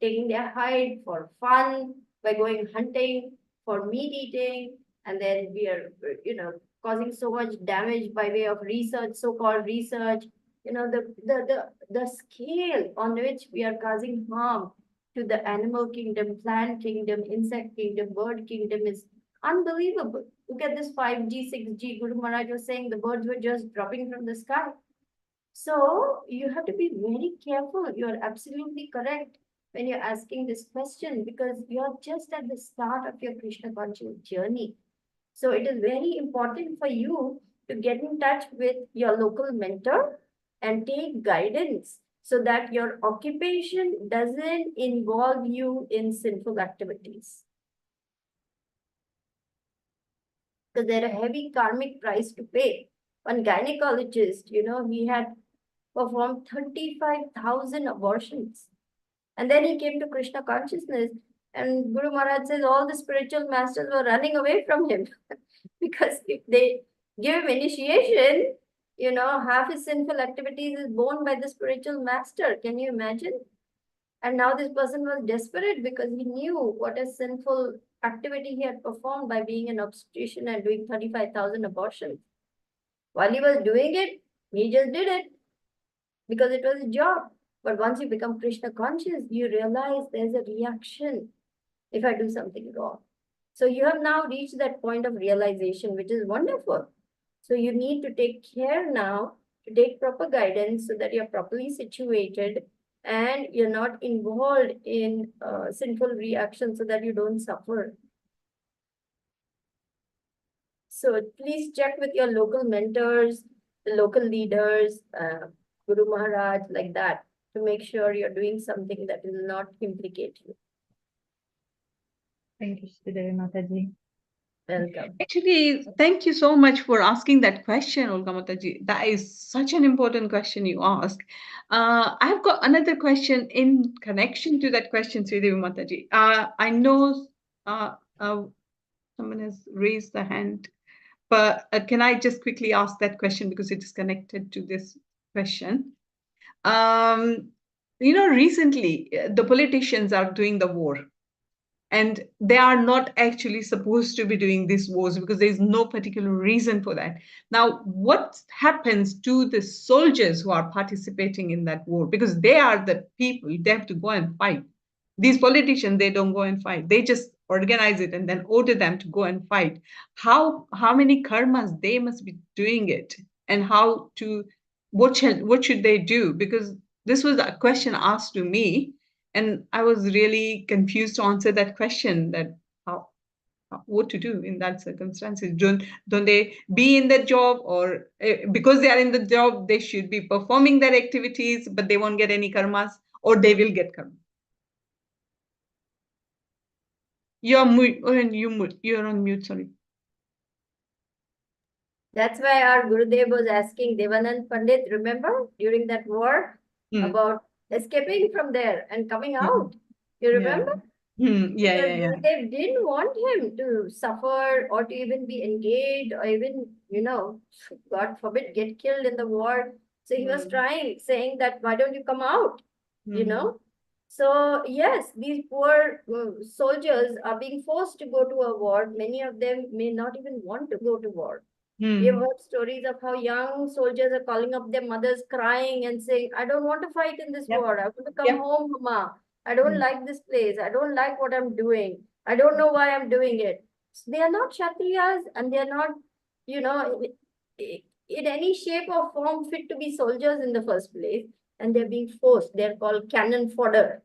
taking their hide for fun, by going hunting for meat eating, and then we are, causing so much damage by way of research, so-called research. The scale on which we are causing harm to the animal kingdom, plant kingdom, insect kingdom, bird kingdom is unbelievable. Look at this 5G, 6G. Guru Maharaj was saying the birds were just dropping from the sky. So you have to be very careful. You're absolutely correct when you're asking this question, because you're just at the start of your Krishna conscious journey. So it is very important for you to get in touch with your local mentor and take guidance so that your occupation doesn't involve you in sinful activities. So there are heavy karmic price to pay. One gynecologist, he had performed 35,000 abortions. And then he came to Krishna consciousness, and Guru Maharaj says all the spiritual masters were running away from him because if they give him initiation, half his sinful activities is borne by the spiritual master. Can you imagine? And now this person was desperate because he knew what a sinful activity he had performed by being an obstetrician and doing 35,000 abortions. While he was doing it, he just did it because it was a job. But once you become Krishna conscious, you realize there's a reaction if I do something wrong. So you have now reached that point of realization, which is wonderful. So you need to take care now to take proper guidance so that you're properly situated and you're not involved in sinful reactions so that you don't suffer. So please check with your local mentors, the local leaders, Guru Maharaj, like that, to make sure you're doing something that will not implicate you. Thank you, Sridevi Mataji. Welcome. Actually, thank you so much for asking that question, Olga Mataji. That is such an important question you ask. I've got another question in connection to that question, Sridevi Mataji. I know someone has raised the hand, but can I just quickly ask that question because it is connected to this question? Recently, the politicians are doing the war. And they are not actually supposed to be doing these wars because there is no particular reason for that. Now, what happens to the soldiers who are participating in that war? Because they are the people, they have to go and fight. These politicians, they don't go and fight. They just organize it and then order them to go and fight. How many karmas they must be doing it, and what should they do? Because this was a question asked to me, and I was really confused to answer that question, that how what to do in that circumstances. Don't they be in the job, or because they are in the job they should be performing their activities but they won't get any karmas, or they will get karma? You're mute. You're on mute, sorry. That's why our Gurudev was asking Devanand Pandit, remember, during that war, about escaping from there and coming out. You remember? Yeah. Because Gurudev didn't want him to suffer or to even be engaged or even, God forbid, get killed in the war. So he was saying that, why don't you come out? So yes, these poor soldiers are being forced to go to a war. Many of them may not even want to go to war. We have heard stories of how young soldiers are calling up their mothers crying and saying, I don't want to fight in this war. I want to come home, Mama. I don't like this place. I don't like what I'm doing. I don't know why I'm doing it. So they are not Kshatriyas, and they are not, in any shape or form fit to be soldiers in the first place. And they're being forced. They're called cannon fodder.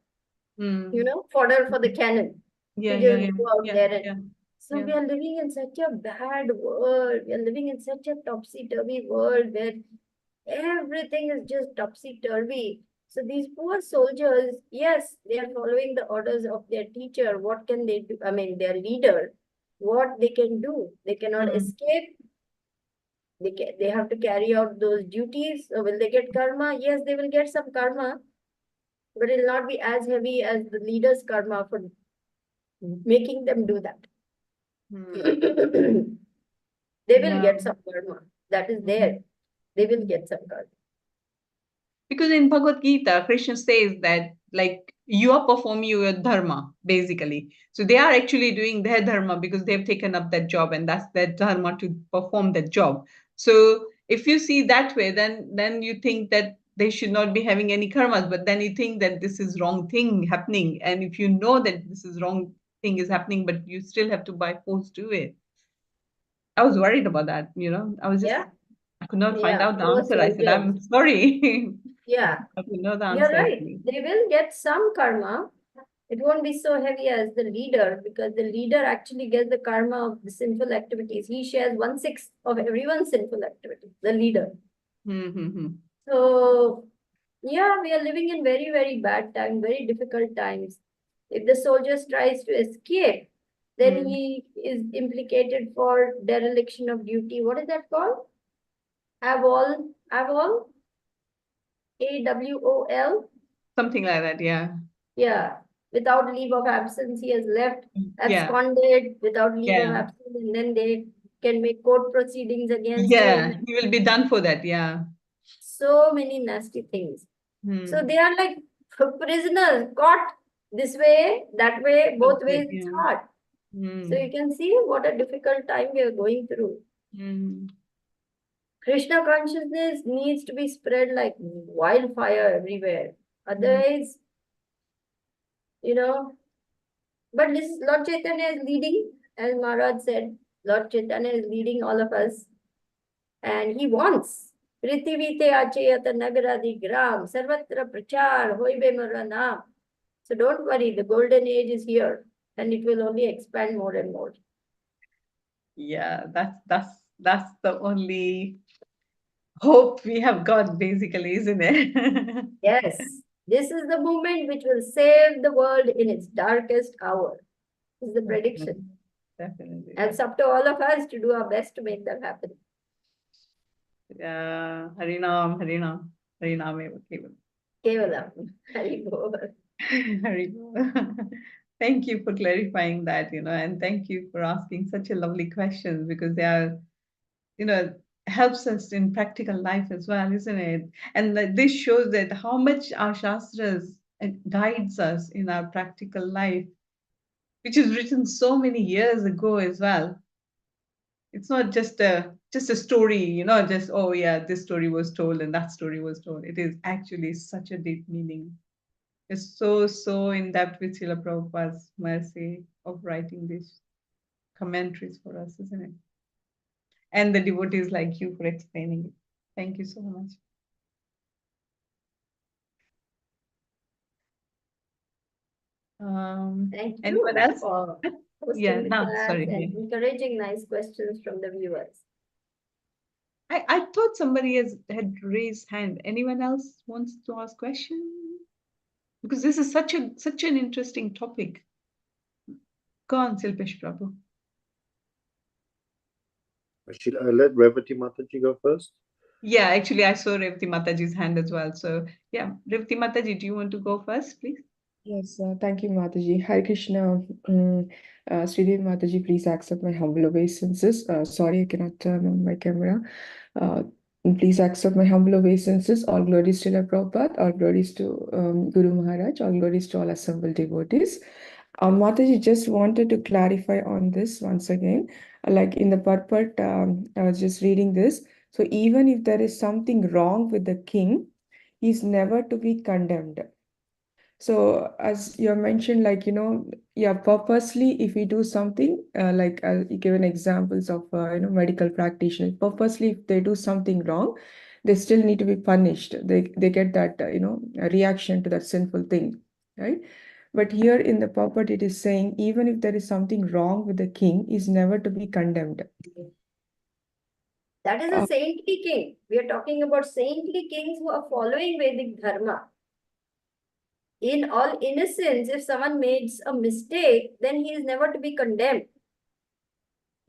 Fodder for the cannon. To just go out there and so we are living in such a bad world. We are living in such a topsy-turvy world where everything is just topsy-turvy. So these poor soldiers, yes, they are following the orders of their teacher. What can they do? I mean, their leader, what they can do. They cannot escape. They have to carry out those duties. So will they get karma? Yes, they will get some karma. But it will not be as heavy as the leader's karma for making them do that. They will get some karma. That is there. They will get some karma. Because in Bhagavad Gita, Krishna says that like you are performing your dharma, basically. So they are actually doing their dharma because they've taken up that job, and that's their dharma to perform that job. So if you see that way, then you think that they should not be having any karmas, but then you think that this is wrong thing happening. And if you know that this is wrong thing is happening, but you still have to by force do it. I was worried about that, I was just, I could not find out the answer. I said, I'm sorry. Yeah. I could know the answer. You're right. They will get some karma. It won't be so heavy as the leader, because the leader actually gets the karma of the sinful activities. He shares 1/6 of everyone's sinful activity, the leader. So, yeah, we are living in very, very bad time, very difficult times. If the soldier tries to escape, then he is implicated for dereliction of duty. What is that called? AWOL? AWOL? Something like that, yeah. Yeah. Without leave of absence, he has left, absconded without leave of absence, and then they can make court proceedings against him. He will be done for that, So many nasty things. So they are like prisoners, caught this way, that way, both ways, it's hard. So you can see what a difficult time we are going through. Krishna consciousness needs to be spread like wildfire everywhere. Otherwise, but this is Lord Chaitanya is leading, as Maharaj said, Lord Chaitanya is leading all of us. And he wants Prithivite Achayata Nagaradi Gram Sarvatra Prachar Hoibe Marana. So don't worry, the golden age is here, and it will only expand more and more. Yeah, that's the only hope we have got, basically, isn't it? Yes, this is the movement which will save the world in its darkest hour. This is the prediction. Definitely. And it's up to all of us to do our best to make that happen. Yeah, Harinam, Harinam, Harinam eva Kevalam. Kevalam. Hari Bol. Hari Bol. Thank you for clarifying that, and thank you for asking such a lovely questions, because they are, helps us in practical life as well, isn't it? And this shows that how much our Shastras guides us in our practical life. which is written so many years ago as well. It's not just a story, just, oh yeah, this story was told and that story was told. It is actually such a deep meaning. It's so in depth with Srila Prabhupada's mercy of writing these commentaries for us, isn't it? And the devotees like you for explaining it. Thank you so much. Thank you Anyone else? for hosting Yeah, the no, class sorry. and encouraging nice questions from the viewers. I thought somebody had raised hand. Anyone else wants to ask question? Because this is such an interesting topic. Go on, Silpesh Prabhu. Should I let Revati Mataji go first? Yeah, actually, I saw Revati Mataji's hand as well. So, yeah, Revati Mataji, do you want to go first, please? Yes, thank you, Mataji. Hare Krishna. Sridevi Mataji, please accept my humble obeisances. Sorry, I cannot turn on my camera. Uh, Please accept my humble obeisances. All glories to Srila Prabhupada, all glories to Guru Maharaj, all glories to all assembled devotees. Mataji, just wanted to clarify on this once again. Like in the purport, I was just reading this. So even if there is something wrong with the king, he's never to be condemned. So as you mentioned, like, yeah, purposely, if we do something, like you given examples of, medical practitioners, purposely, if they do something wrong, they still need to be punished. They get that, a reaction to that sinful thing, right? But here in the purport, it is saying, even if there is something wrong with the king, is never to be condemned. That is a saintly king. We are talking about saintly kings who are following Vedic Dharma. In all innocence, if someone makes a mistake, then he is never to be condemned.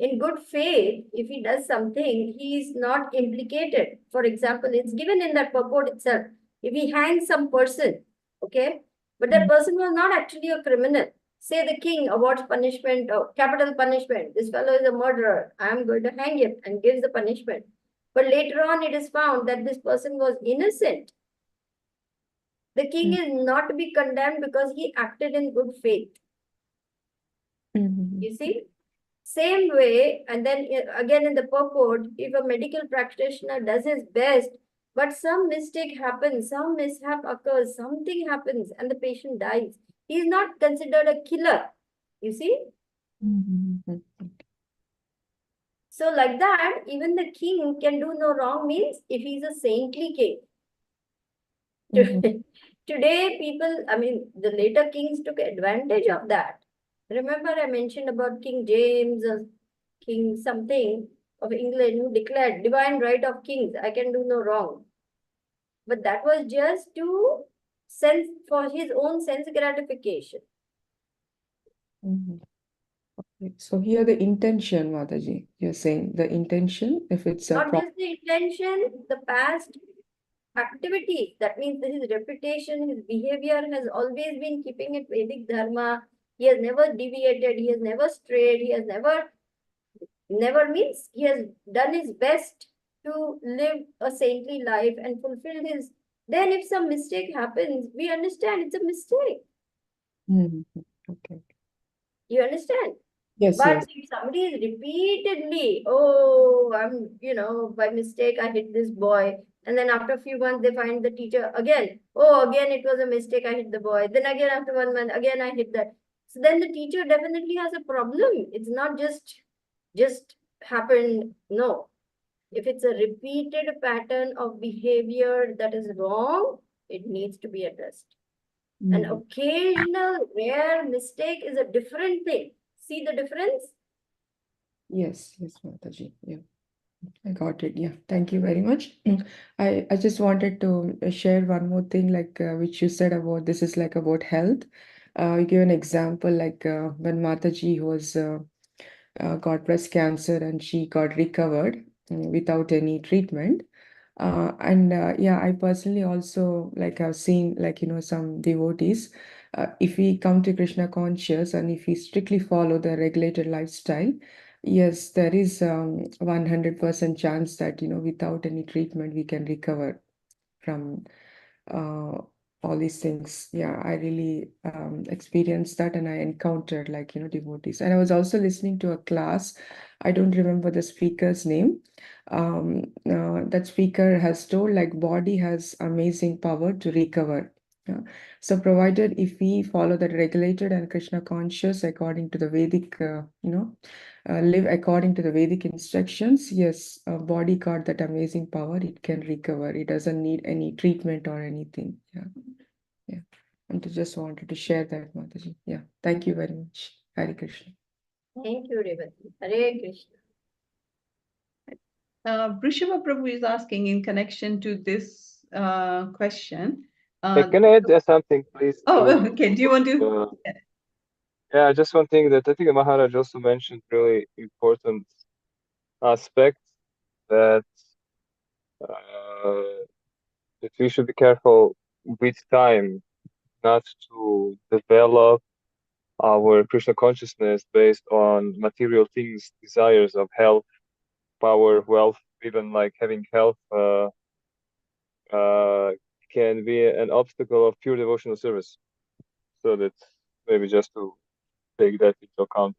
In good faith, if he does something, he is not implicated. For example, it's given in that purport itself. If he hangs some person, okay, but that person was not actually a criminal. Say the king awards punishment or capital punishment. This fellow is a murderer. I am going to hang him and gives the punishment. But later on, it is found that this person was innocent. The king is not to be condemned because he acted in good faith. You see? Same way, and then again in the purport, if a medical practitioner does his best, but some mistake happens, some mishap occurs, something happens, and the patient dies, he is not considered a killer. You see? So, like that, even the king can do no wrong, means if he's a saintly king. Today, people, I mean, the later kings took advantage of that. Remember, I mentioned about King James or King something of England who declared divine right of kings, I can do no wrong. But that was just to sense for his own sense gratification. Okay. So here the intention, Mataji, you're saying the intention, if it's a Not just the intention, the past activity. That means his reputation, his behavior has always been keeping it Vedic Dharma. He has never deviated, he has never strayed, he has never means he has done his best to live a saintly life and fulfill his. Then if some mistake happens, we understand it's a mistake. Okay. You understand? Yes, But yes. if somebody is repeatedly, oh, by mistake, I hit this boy. And then after a few months, they find the teacher again. Oh, again, it was a mistake. I hit the boy. Then again, after 1 month, again, I hit that. So then the teacher definitely has a problem. It's not just happened. No. If it's a repeated pattern of behavior that is wrong, it needs to be addressed. An occasional rare mistake is a different thing. See the difference? Yes, Mataji. Yeah, I got it. Yeah, thank you very much. I just wanted to share one more thing, like which you said about this is like about health. You give an example, like when Mataji was got breast cancer and she got recovered without any treatment. And yeah, I personally also like have seen like some devotees. If we come to Krishna conscious and if we strictly follow the regulated lifestyle, yes, there is 100% chance that without any treatment we can recover from all these things. Yeah, I really experienced that, and I encountered devotees. And I was also listening to a class. I don't remember the speaker's name. That speaker has told body has amazing power to recover. Yeah. So provided if we follow that regulated and Krishna conscious according to the Vedic, live according to the Vedic instructions, yes, a body got that amazing power. It can recover. It doesn't need any treatment or anything. Yeah. Yeah. And I just wanted to share that, Mataji. Yeah. Thank you very much. Hare Krishna. Thank you, Revati. Hare Krishna. Brishava Prabhu is asking in connection to this question. Hey, can I add something, please? Oh, okay. Do you want to? Yeah, just one thing that I think Maharaj also mentioned, really important aspect that that we should be careful with time not to develop our Krishna consciousness based on material things, desires of health, power, wealth, even like having health can be an obstacle of pure devotional service. So that maybe just to take that into account.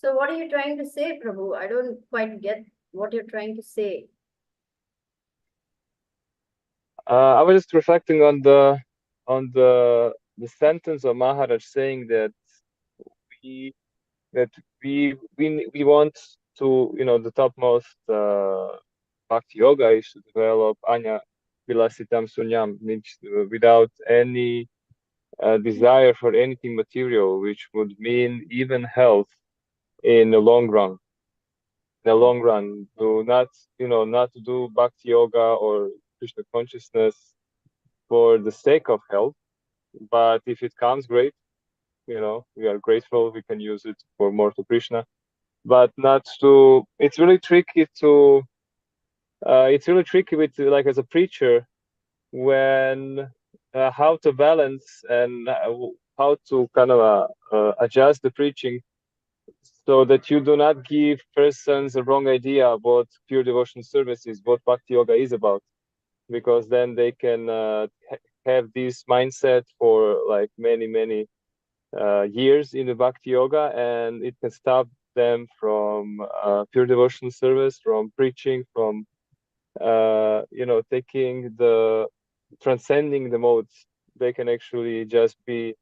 So what are you trying to say, Prabhu? I don't quite get what you're trying to say. I was just reflecting on the sentence of Maharaj saying that we we want to, the topmost bhakti yoga is to develop anya vilasitam sunyam, means without any desire for anything material, which would mean even health in the long run. In the long run, not to do bhakti yoga or Krishna consciousness for the sake of health, but if it comes, great. We are grateful. We can use it for more to Krishna, but not to. It's really tricky to. It's really tricky with as a preacher when how to balance and how to kind of adjust the preaching so that you do not give persons a wrong idea about pure devotion services, what Bhakti Yoga is about, because then they can have this mindset for like many years in the Bhakti Yoga, and it can stop them from pure devotion service, from preaching, from taking transcending the modes. They can actually just be,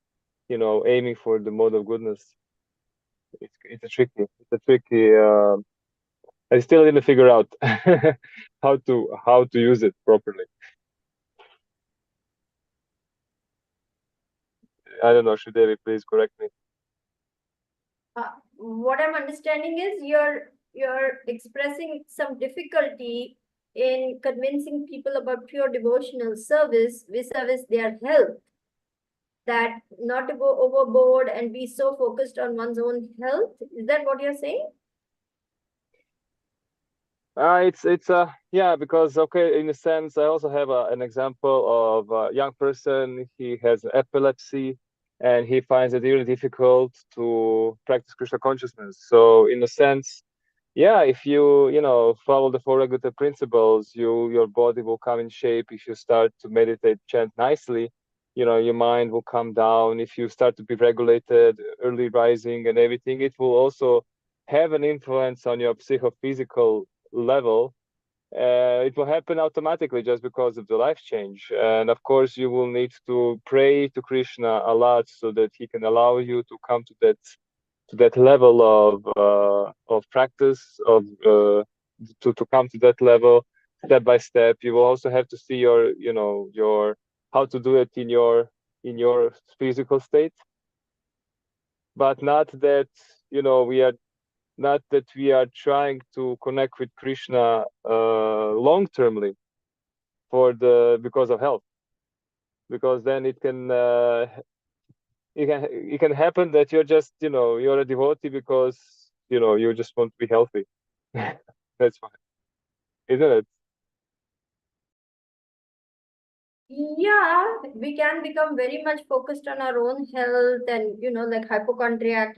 aiming for the mode of goodness. It's a tricky. I still didn't figure out how to use it properly. I don't know. Sridevi, please correct me. What I'm understanding is you're expressing some difficulty in convincing people about pure devotional service vis-a-vis their health. That not to go overboard and be so focused on one's own health. Is that what you're saying? It's yeah, because okay, in a sense, I also have an example of a young person. He has epilepsy, and he finds it really difficult to practice Krishna consciousness. So, in a sense, yeah, if you follow the four regular principles, your body will come in shape. If you start to meditate, chant nicely, your mind will come down. If you start to be regulated, early rising, and everything, it will also have an influence on your psychophysical level. It will happen automatically just because of the life change. And of course, you will need to pray to Krishna a lot so that he can allow you to come to that level of practice, to come to that level step by step. You will also have to see your how to do it in your physical state, but not that we are trying to connect with Krishna long termly because of health, because then it can happen that you're just you're a devotee because you just want to be healthy. That's fine, isn't it? Yeah, we can become very much focused on our own health and like hypochondriac,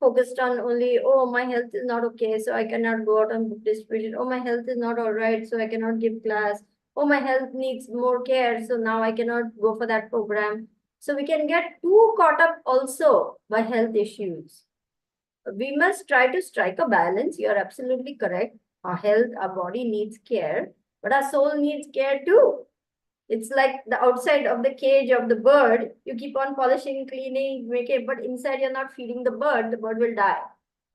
focused on only, oh, my health is not okay, so I cannot go out on book distribution. Oh, my health is not all right, so I cannot give class. Oh, my health needs more care, so now I cannot go for that program. So we can get too caught up also by health issues. We must try to strike a balance. You are absolutely correct. Our health, our body needs care, but our soul needs care too. It's like the outside of the cage of the bird. You keep on polishing, cleaning, making, but inside you're not feeding the bird will die.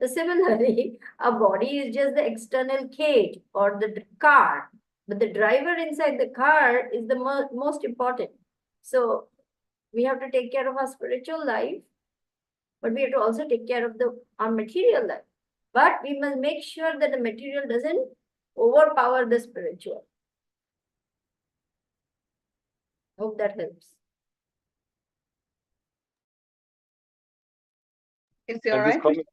So similarly, our body is just the external cage or the car, but the driver inside the car is the most important. So we have to take care of our spiritual life, but we have to also take care of our material life. But we must make sure that the material doesn't overpower the spiritual. Hope that helps. Is it And all this right? comment,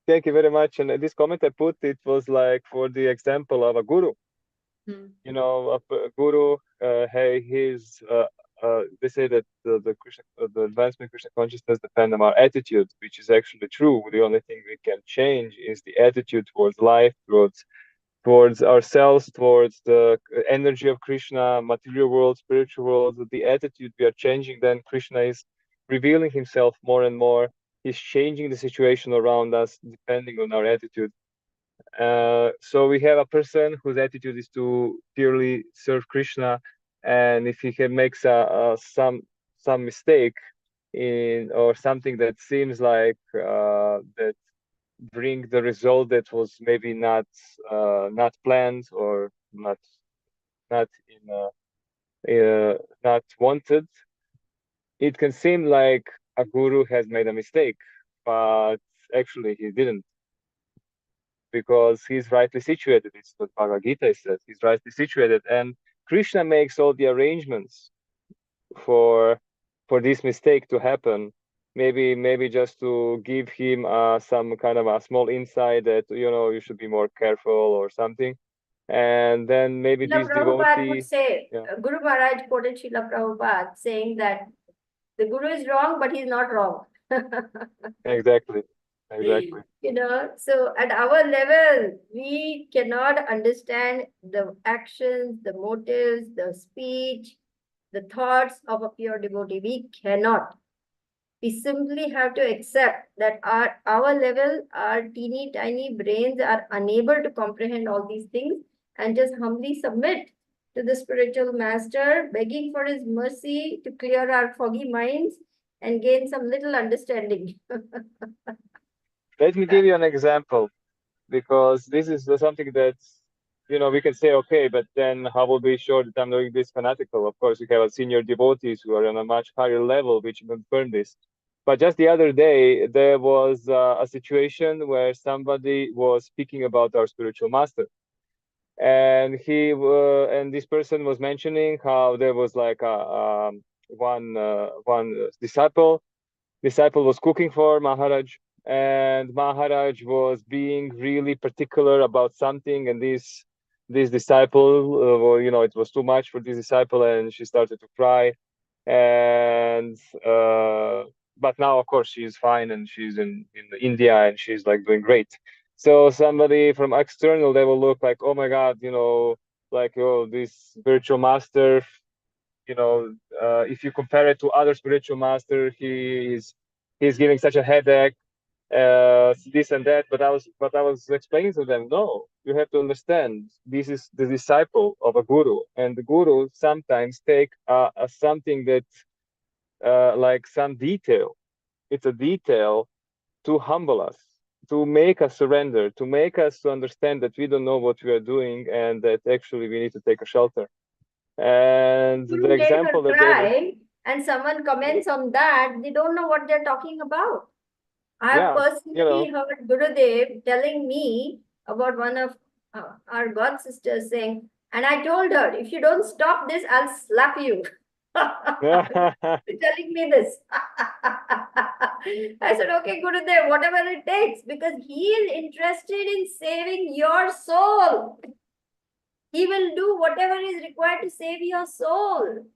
thank you very much. And this comment I put, it was like for the example of a guru. You know, a guru, hey, they say that the Krishna, the advancement of Krishna consciousness depends on our attitude, which is actually true. The only thing we can change is the attitude towards life, towards ourselves, towards the energy of Krishna, material world, spiritual world. The attitude we are changing, then Krishna is revealing himself more and more. He's changing the situation around us depending on our attitude. So we have a person whose attitude is to purely serve Krishna, and if he makes some mistake in or something that seems like that bring the result that was maybe not planned or not not wanted, it can seem like a guru has made a mistake, but actually he didn't, because he's rightly situated. It's what Bhagavad Gita says. He's rightly situated, and Krishna makes all the arrangements for this mistake to happen. Maybe just to give him some kind of a small insight that you should be more careful or something, and then maybe Srila this Prabhupada devotee. would say, Yeah. Guru Maharaj quoted Srila Prabhupada saying that the Guru is wrong, but he's not wrong. Exactly. So at our level, we cannot understand the actions, the motives, the speech, the thoughts of a pure devotee. We cannot. We simply have to accept that our level, our teeny tiny brains are unable to comprehend all these things, and just humbly submit to the spiritual master, begging for his mercy to clear our foggy minds and gain some little understanding. Let me give you an example, because this is something that we can say, okay, but then how will we be sure that I'm doing this fanatical? Of course, we have senior devotees who are on a much higher level which confirm this. But just the other day, there was a situation where somebody was speaking about our spiritual master, and this person was mentioning how there was like one disciple was cooking for Maharaj, and Maharaj was being really particular about something, and this disciple, it was too much for this disciple, and she started to cry. And but now, of course, she's fine, and she's in India, and she's like doing great. So somebody from external, they will look like, oh my God, like, oh, this spiritual master, if you compare it to other spiritual master, he's giving such a headache, this and that. But I was explaining to them, no, you have to understand, this is the disciple of a guru, and the guru sometimes take something that like some detail. It's a detail to humble us, to make us surrender, to make us to understand that we don't know what we are doing, and that actually we need to take a shelter. And the Made example her that they cry, and someone comments on that, they don't know what they're talking about. I have personally heard Gurudev telling me about one of our god sisters saying, and I told her, if you don't stop this, I'll slap you. Telling me this. I said, okay, Gurudev, whatever it takes, because he is interested in saving your soul. He will do whatever is required to save your soul.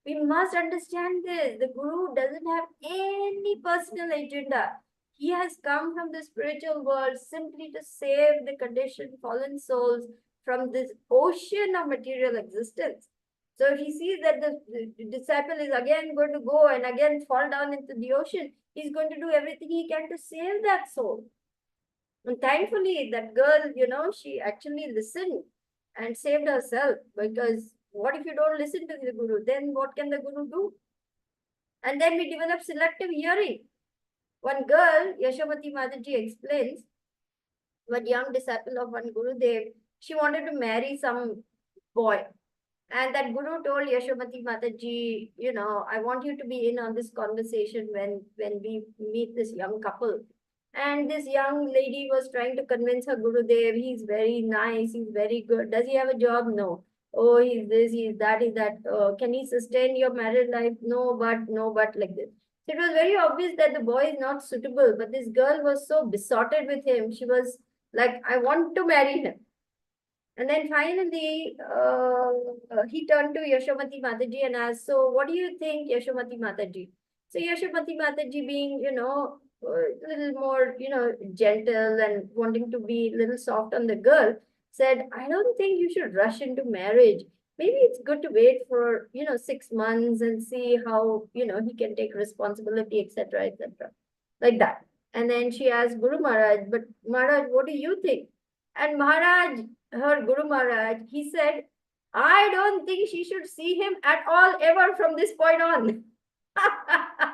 We must understand this. The Guru doesn't have any personal agenda. He has come from the spiritual world simply to save the conditioned fallen souls from this ocean of material existence. So if he sees that the disciple is again going to go and again fall down into the ocean, he's going to do everything he can to save that soul. And thankfully, that girl, she actually listened and saved herself, because what if you don't listen to the Guru? Then what can the Guru do? And then we develop selective hearing. One girl, Yashovati Mataji, explains, one young disciple of one Gurudev, she wanted to marry some boy. And that Guru told Yashovati Mataji, I want you to be in on this conversation when we meet this young couple. And this young lady was trying to convince her Gurudev, he's very nice, he's very good. Does he have a job? No. Oh, he's this, he's that, he's that. Can he sustain your married life? No, but like this. So it was very obvious that the boy is not suitable, but this girl was so besotted with him. She was like, I want to marry him. And then finally, he turned to Yashovati Mataji and asked, so what do you think, Yashovati Mataji? So Yashovati Mataji being, a little more, gentle and wanting to be a little soft on the girl, said, I don't think you should rush into marriage. Maybe it's good to wait for, 6 months and see how, he can take responsibility, etc., etc. Like that. And then she asked Guru Maharaj, but Maharaj, what do you think? And Maharaj, her Guru Maharaj, he said, I don't think she should see him at all ever from this point on.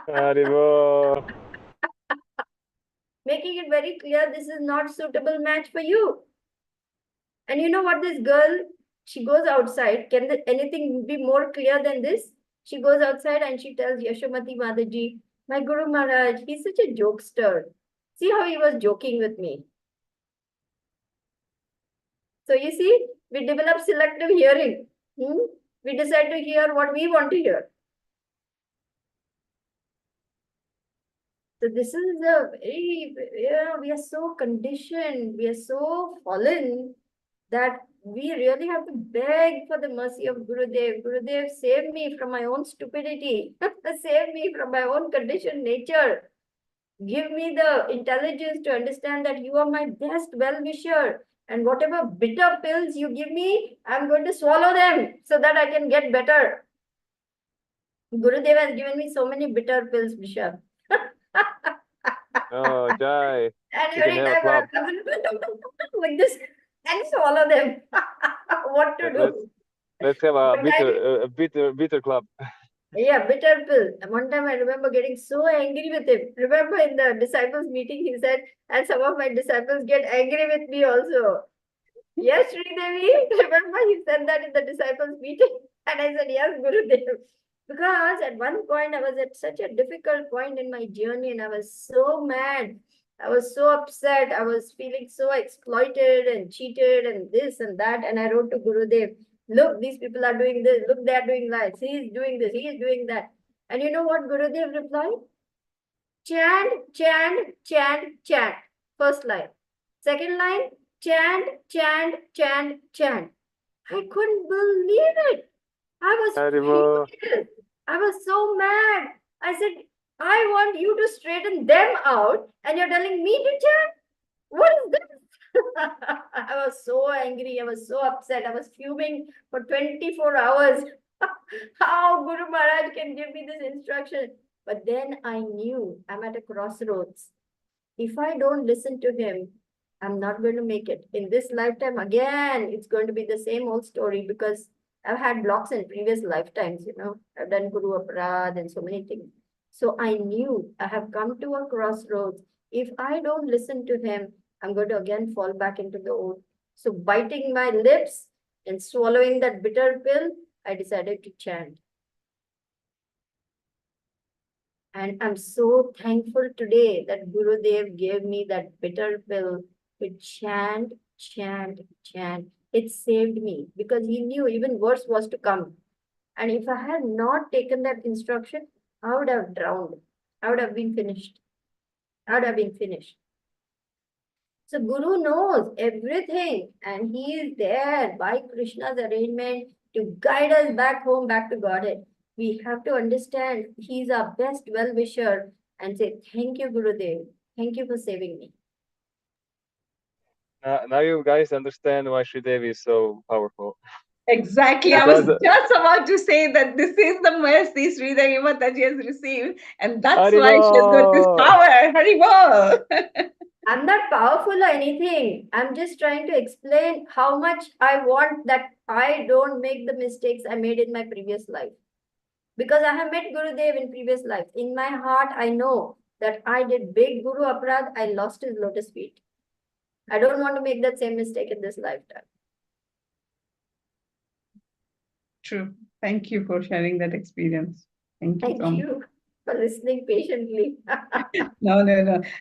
Haribo. Making it very clear this is not suitable match for you. And you know what, this girl, she goes outside. Can anything be more clear than this? She goes outside and she tells Yashovati Mataji, my Guru Maharaj, he's such a jokester. See how he was joking with me. So you see, we develop selective hearing. We decide to hear what we want to hear. So this is a very, we are so conditioned, we are so fallen that we really have to beg for the mercy of Gurudev. Gurudev, save me from my own stupidity. Save me from my own conditioned nature. Give me the intelligence to understand that you are my best well-wisher. And whatever bitter pills you give me, I'm going to swallow them so that I can get better. Gurudev has given me so many bitter pills, Bishop. Oh, Jai. And You every can have a time like this, and swallow them. What to do? Let's have a But bitter club. Yeah, bitter pill. And one time I remember getting so angry with him. Remember in the disciples meeting, he said, and some of my disciples get angry with me also. Yes, Sridevi, remember he said that in the disciples meeting? And I said, yes, Gurudev. Because at one point I was at such a difficult point in my journey and I was so mad. I was so upset. I was feeling so exploited and cheated and this and that. And I wrote to Gurudev, look, these people are doing this. Look, they are doing that. He is doing this. He is doing that. And you know what Gurudev replied? Chant, chant, chant, chant. First line. Second line, chant, chant, chant, chant. I couldn't believe it. I was Haribo. furious. I was so mad. I said, I want you to straighten them out and you're telling me to chant? What is this? I was so angry. I was so upset. I was fuming for 24 hours. How Guru Maharaj can give me this instruction? But then I knew I'm at a crossroads. If I don't listen to him, I'm not going to make it. In this lifetime, again, it's going to be the same old story because I've had blocks in previous lifetimes, I've done Guru Aparad and so many things. So I knew I have come to a crossroads. If I don't listen to him, I'm going to again fall back into the old. So biting my lips and swallowing that bitter pill, I decided to chant. And I'm so thankful today that Gurudev gave me that bitter pill to chant, chant, chant. It saved me because he knew even worse was to come. And if I had not taken that instruction, I would have drowned. I would have been finished. I would have been finished. So Guru knows everything and he is there by Krishna's arrangement to guide us back home, back to Godhead. We have to understand he's our best well-wisher and say, thank you, Gurudev. Thank you for saving me. Now you guys understand why Sridevi is so powerful. Exactly. I was just about to say that this is the mercy Sridevi Mataji has received, and that's why she has got this power. Haribol. I'm not powerful or anything. I'm just trying to explain how much I want that I don't make the mistakes I made in my previous life. Because I have met Gurudev in previous life. In my heart, I know that I did big Guru Aparadh. I lost his lotus feet. I don't want to make that same mistake in this lifetime. True. Thank you for sharing that experience. Thank you so Thank much. you for listening patiently. No.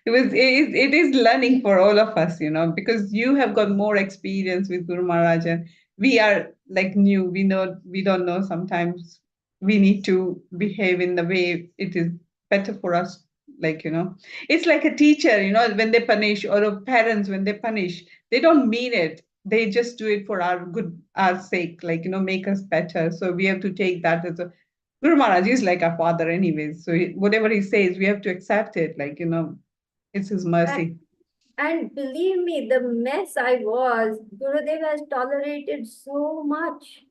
It is learning for all of us, because you have got more experience with Guru Maharaj, and we are like new. We don't know sometimes we need to behave in the way it is better for us. It's like a teacher, when they punish, or a parents when they punish, they don't mean it. They just do it for our sake, make us better. So we have to take that as a Guru Maharaj is like a father anyways. So whatever he says, we have to accept it. It's his mercy. And believe me, the mess I was, Gurudev has tolerated so much.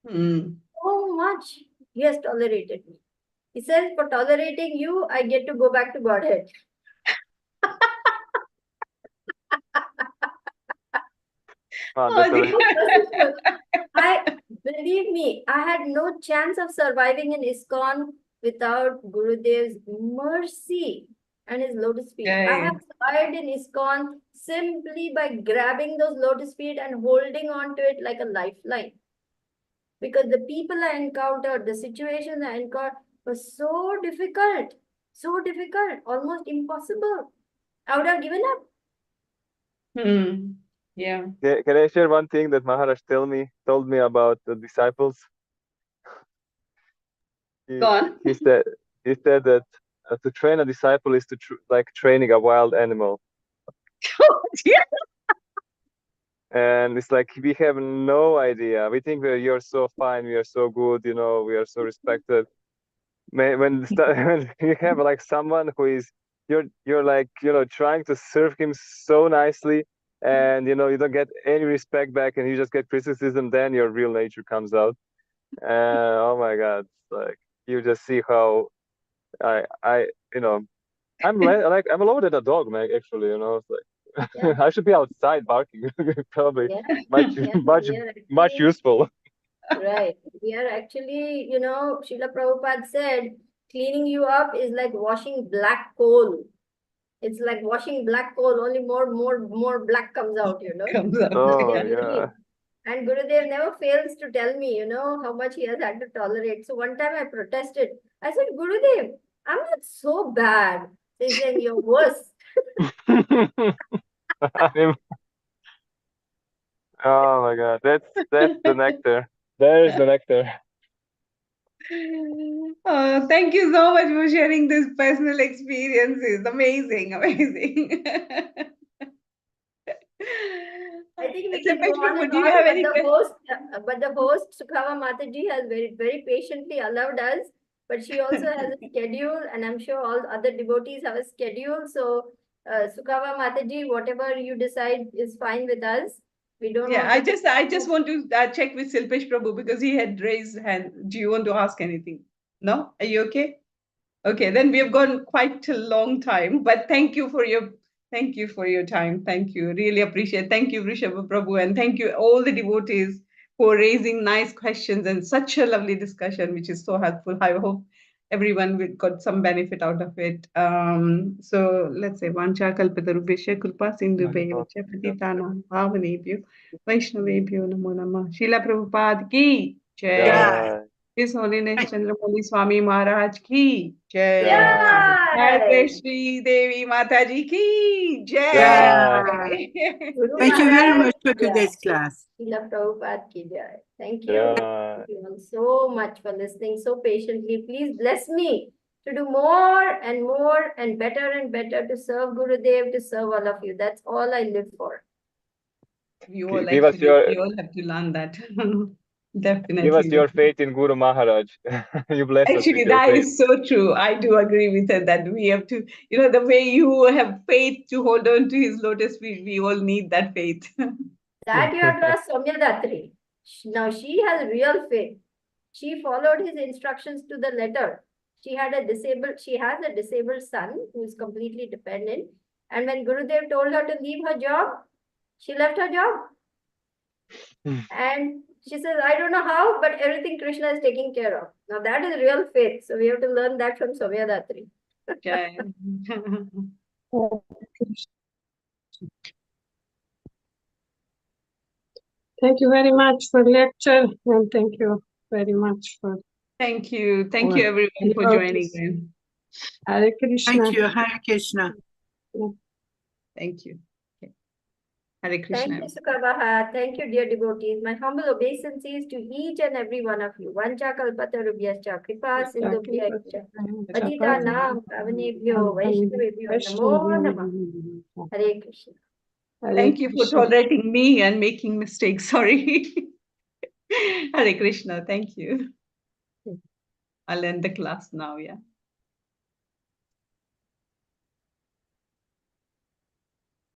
So much he has tolerated me. He says, for tolerating you, I get to go back to Godhead. Believe me, I had no chance of surviving in ISKCON without Gurudev's mercy and his lotus feet. I have survived in ISKCON simply by grabbing those lotus feet and holding on to it like a lifeline. Because the people I encountered, the situations I encountered were so difficult, almost impossible. I would have given up. Yeah. Can I share one thing that Maharaj told me about the disciples? Go on. He said that to train a disciple is to like training a wild animal. And it's like we have no idea. We think you're so fine, we are so good, we are so respected. When you have like someone who is you're like trying to serve him so nicely, and you don't get any respect back, and you just get criticism, then your real nature comes out. Oh my God, like you just see how I'm lower than a dog, man. Actually, it's like Yeah. I should be outside barking. Probably much useful. Right. We are actually, Srila Prabhupada said, cleaning you up is like washing black coal. It's like washing black coal, only more black comes out, Comes out. Oh my God. And Gurudev never fails to tell me, how much he has had to tolerate. So one time I protested. I said, Gurudev, I'm not so bad. So he said, you're worse. Oh my God, that's the nectar. There's the nectar. Oh, thank you so much for sharing these personal experiences. Amazing. I think we can go on and do you on, have but any the host, Sukhava Mataji, has very, very patiently allowed us. But she also has a schedule, and I'm sure all other devotees have a schedule. So, Sukhava Mataji, whatever you decide is fine with us. We don't. Yeah, I just want to check with Silpesh Prabhu because he had raised hand. Do you want to ask anything? No? Are you okay? Okay, then we have gone quite a long time, but thank you for your time. Thank you. Really appreciate. Thank you, Rishabh Prabhu, and thank you all the devotees for raising nice questions and such a lovely discussion, which is so helpful. I hope everyone will got some benefit out of it. So let's say Vancha Kalpatarubhesha Kripa Sindhubhyo Patitana Bhavanebhyo Vaishnavebhyo Namo Namah. Srila Prabhupada ki jai. Yeah. His Holiness Candramauli Swami Maharaj ki jai. Yeah. Jai Shri Devi Mataji ki jai. Thank you very much for today's class. Srila Prabhupada ki jai. Thank you. Yeah. Thank you all so much for listening so patiently. Please bless me to do more and better to serve Gurudev, to serve all of you. That's all I live for. We all Give us we all have to learn that. Definitely. Give us your faith in Guru Maharaj. You bless us Actually, with your that faith. is so true. I do agree with her that we have to, the way you have faith to hold on to his lotus feet, we all need that faith. That you have to ask Soumya Datri. Now she has real faith. She followed his instructions to the letter. She has a disabled son who is completely dependent. And when Gurudev told her to leave her job, she left her job. And she says, I don't know how, but everything Krishna is taking care of. Now that is real faith. So we have to learn that from Soumya Datri. Okay. Thank you very much for lecture, and thank you very much for Thank you. Thank you, everyone, for joining in. Hare Krishna. Thank you. Hare Krishna. Thank you. Okay. Hare Krishna. Thank you, Sukhabaha. Thank you, dear devotees. My humble obeisances to each and every one of you. Vancha kalpatarubhyascha kripa sindhubhyascha patita nam pavanebhyo vaishnavebhyo namo namah. Hare Krishna. Thank you for tolerating me and making mistakes. Sorry. Hare Krishna. Thank you. I'll end the class now. Yeah.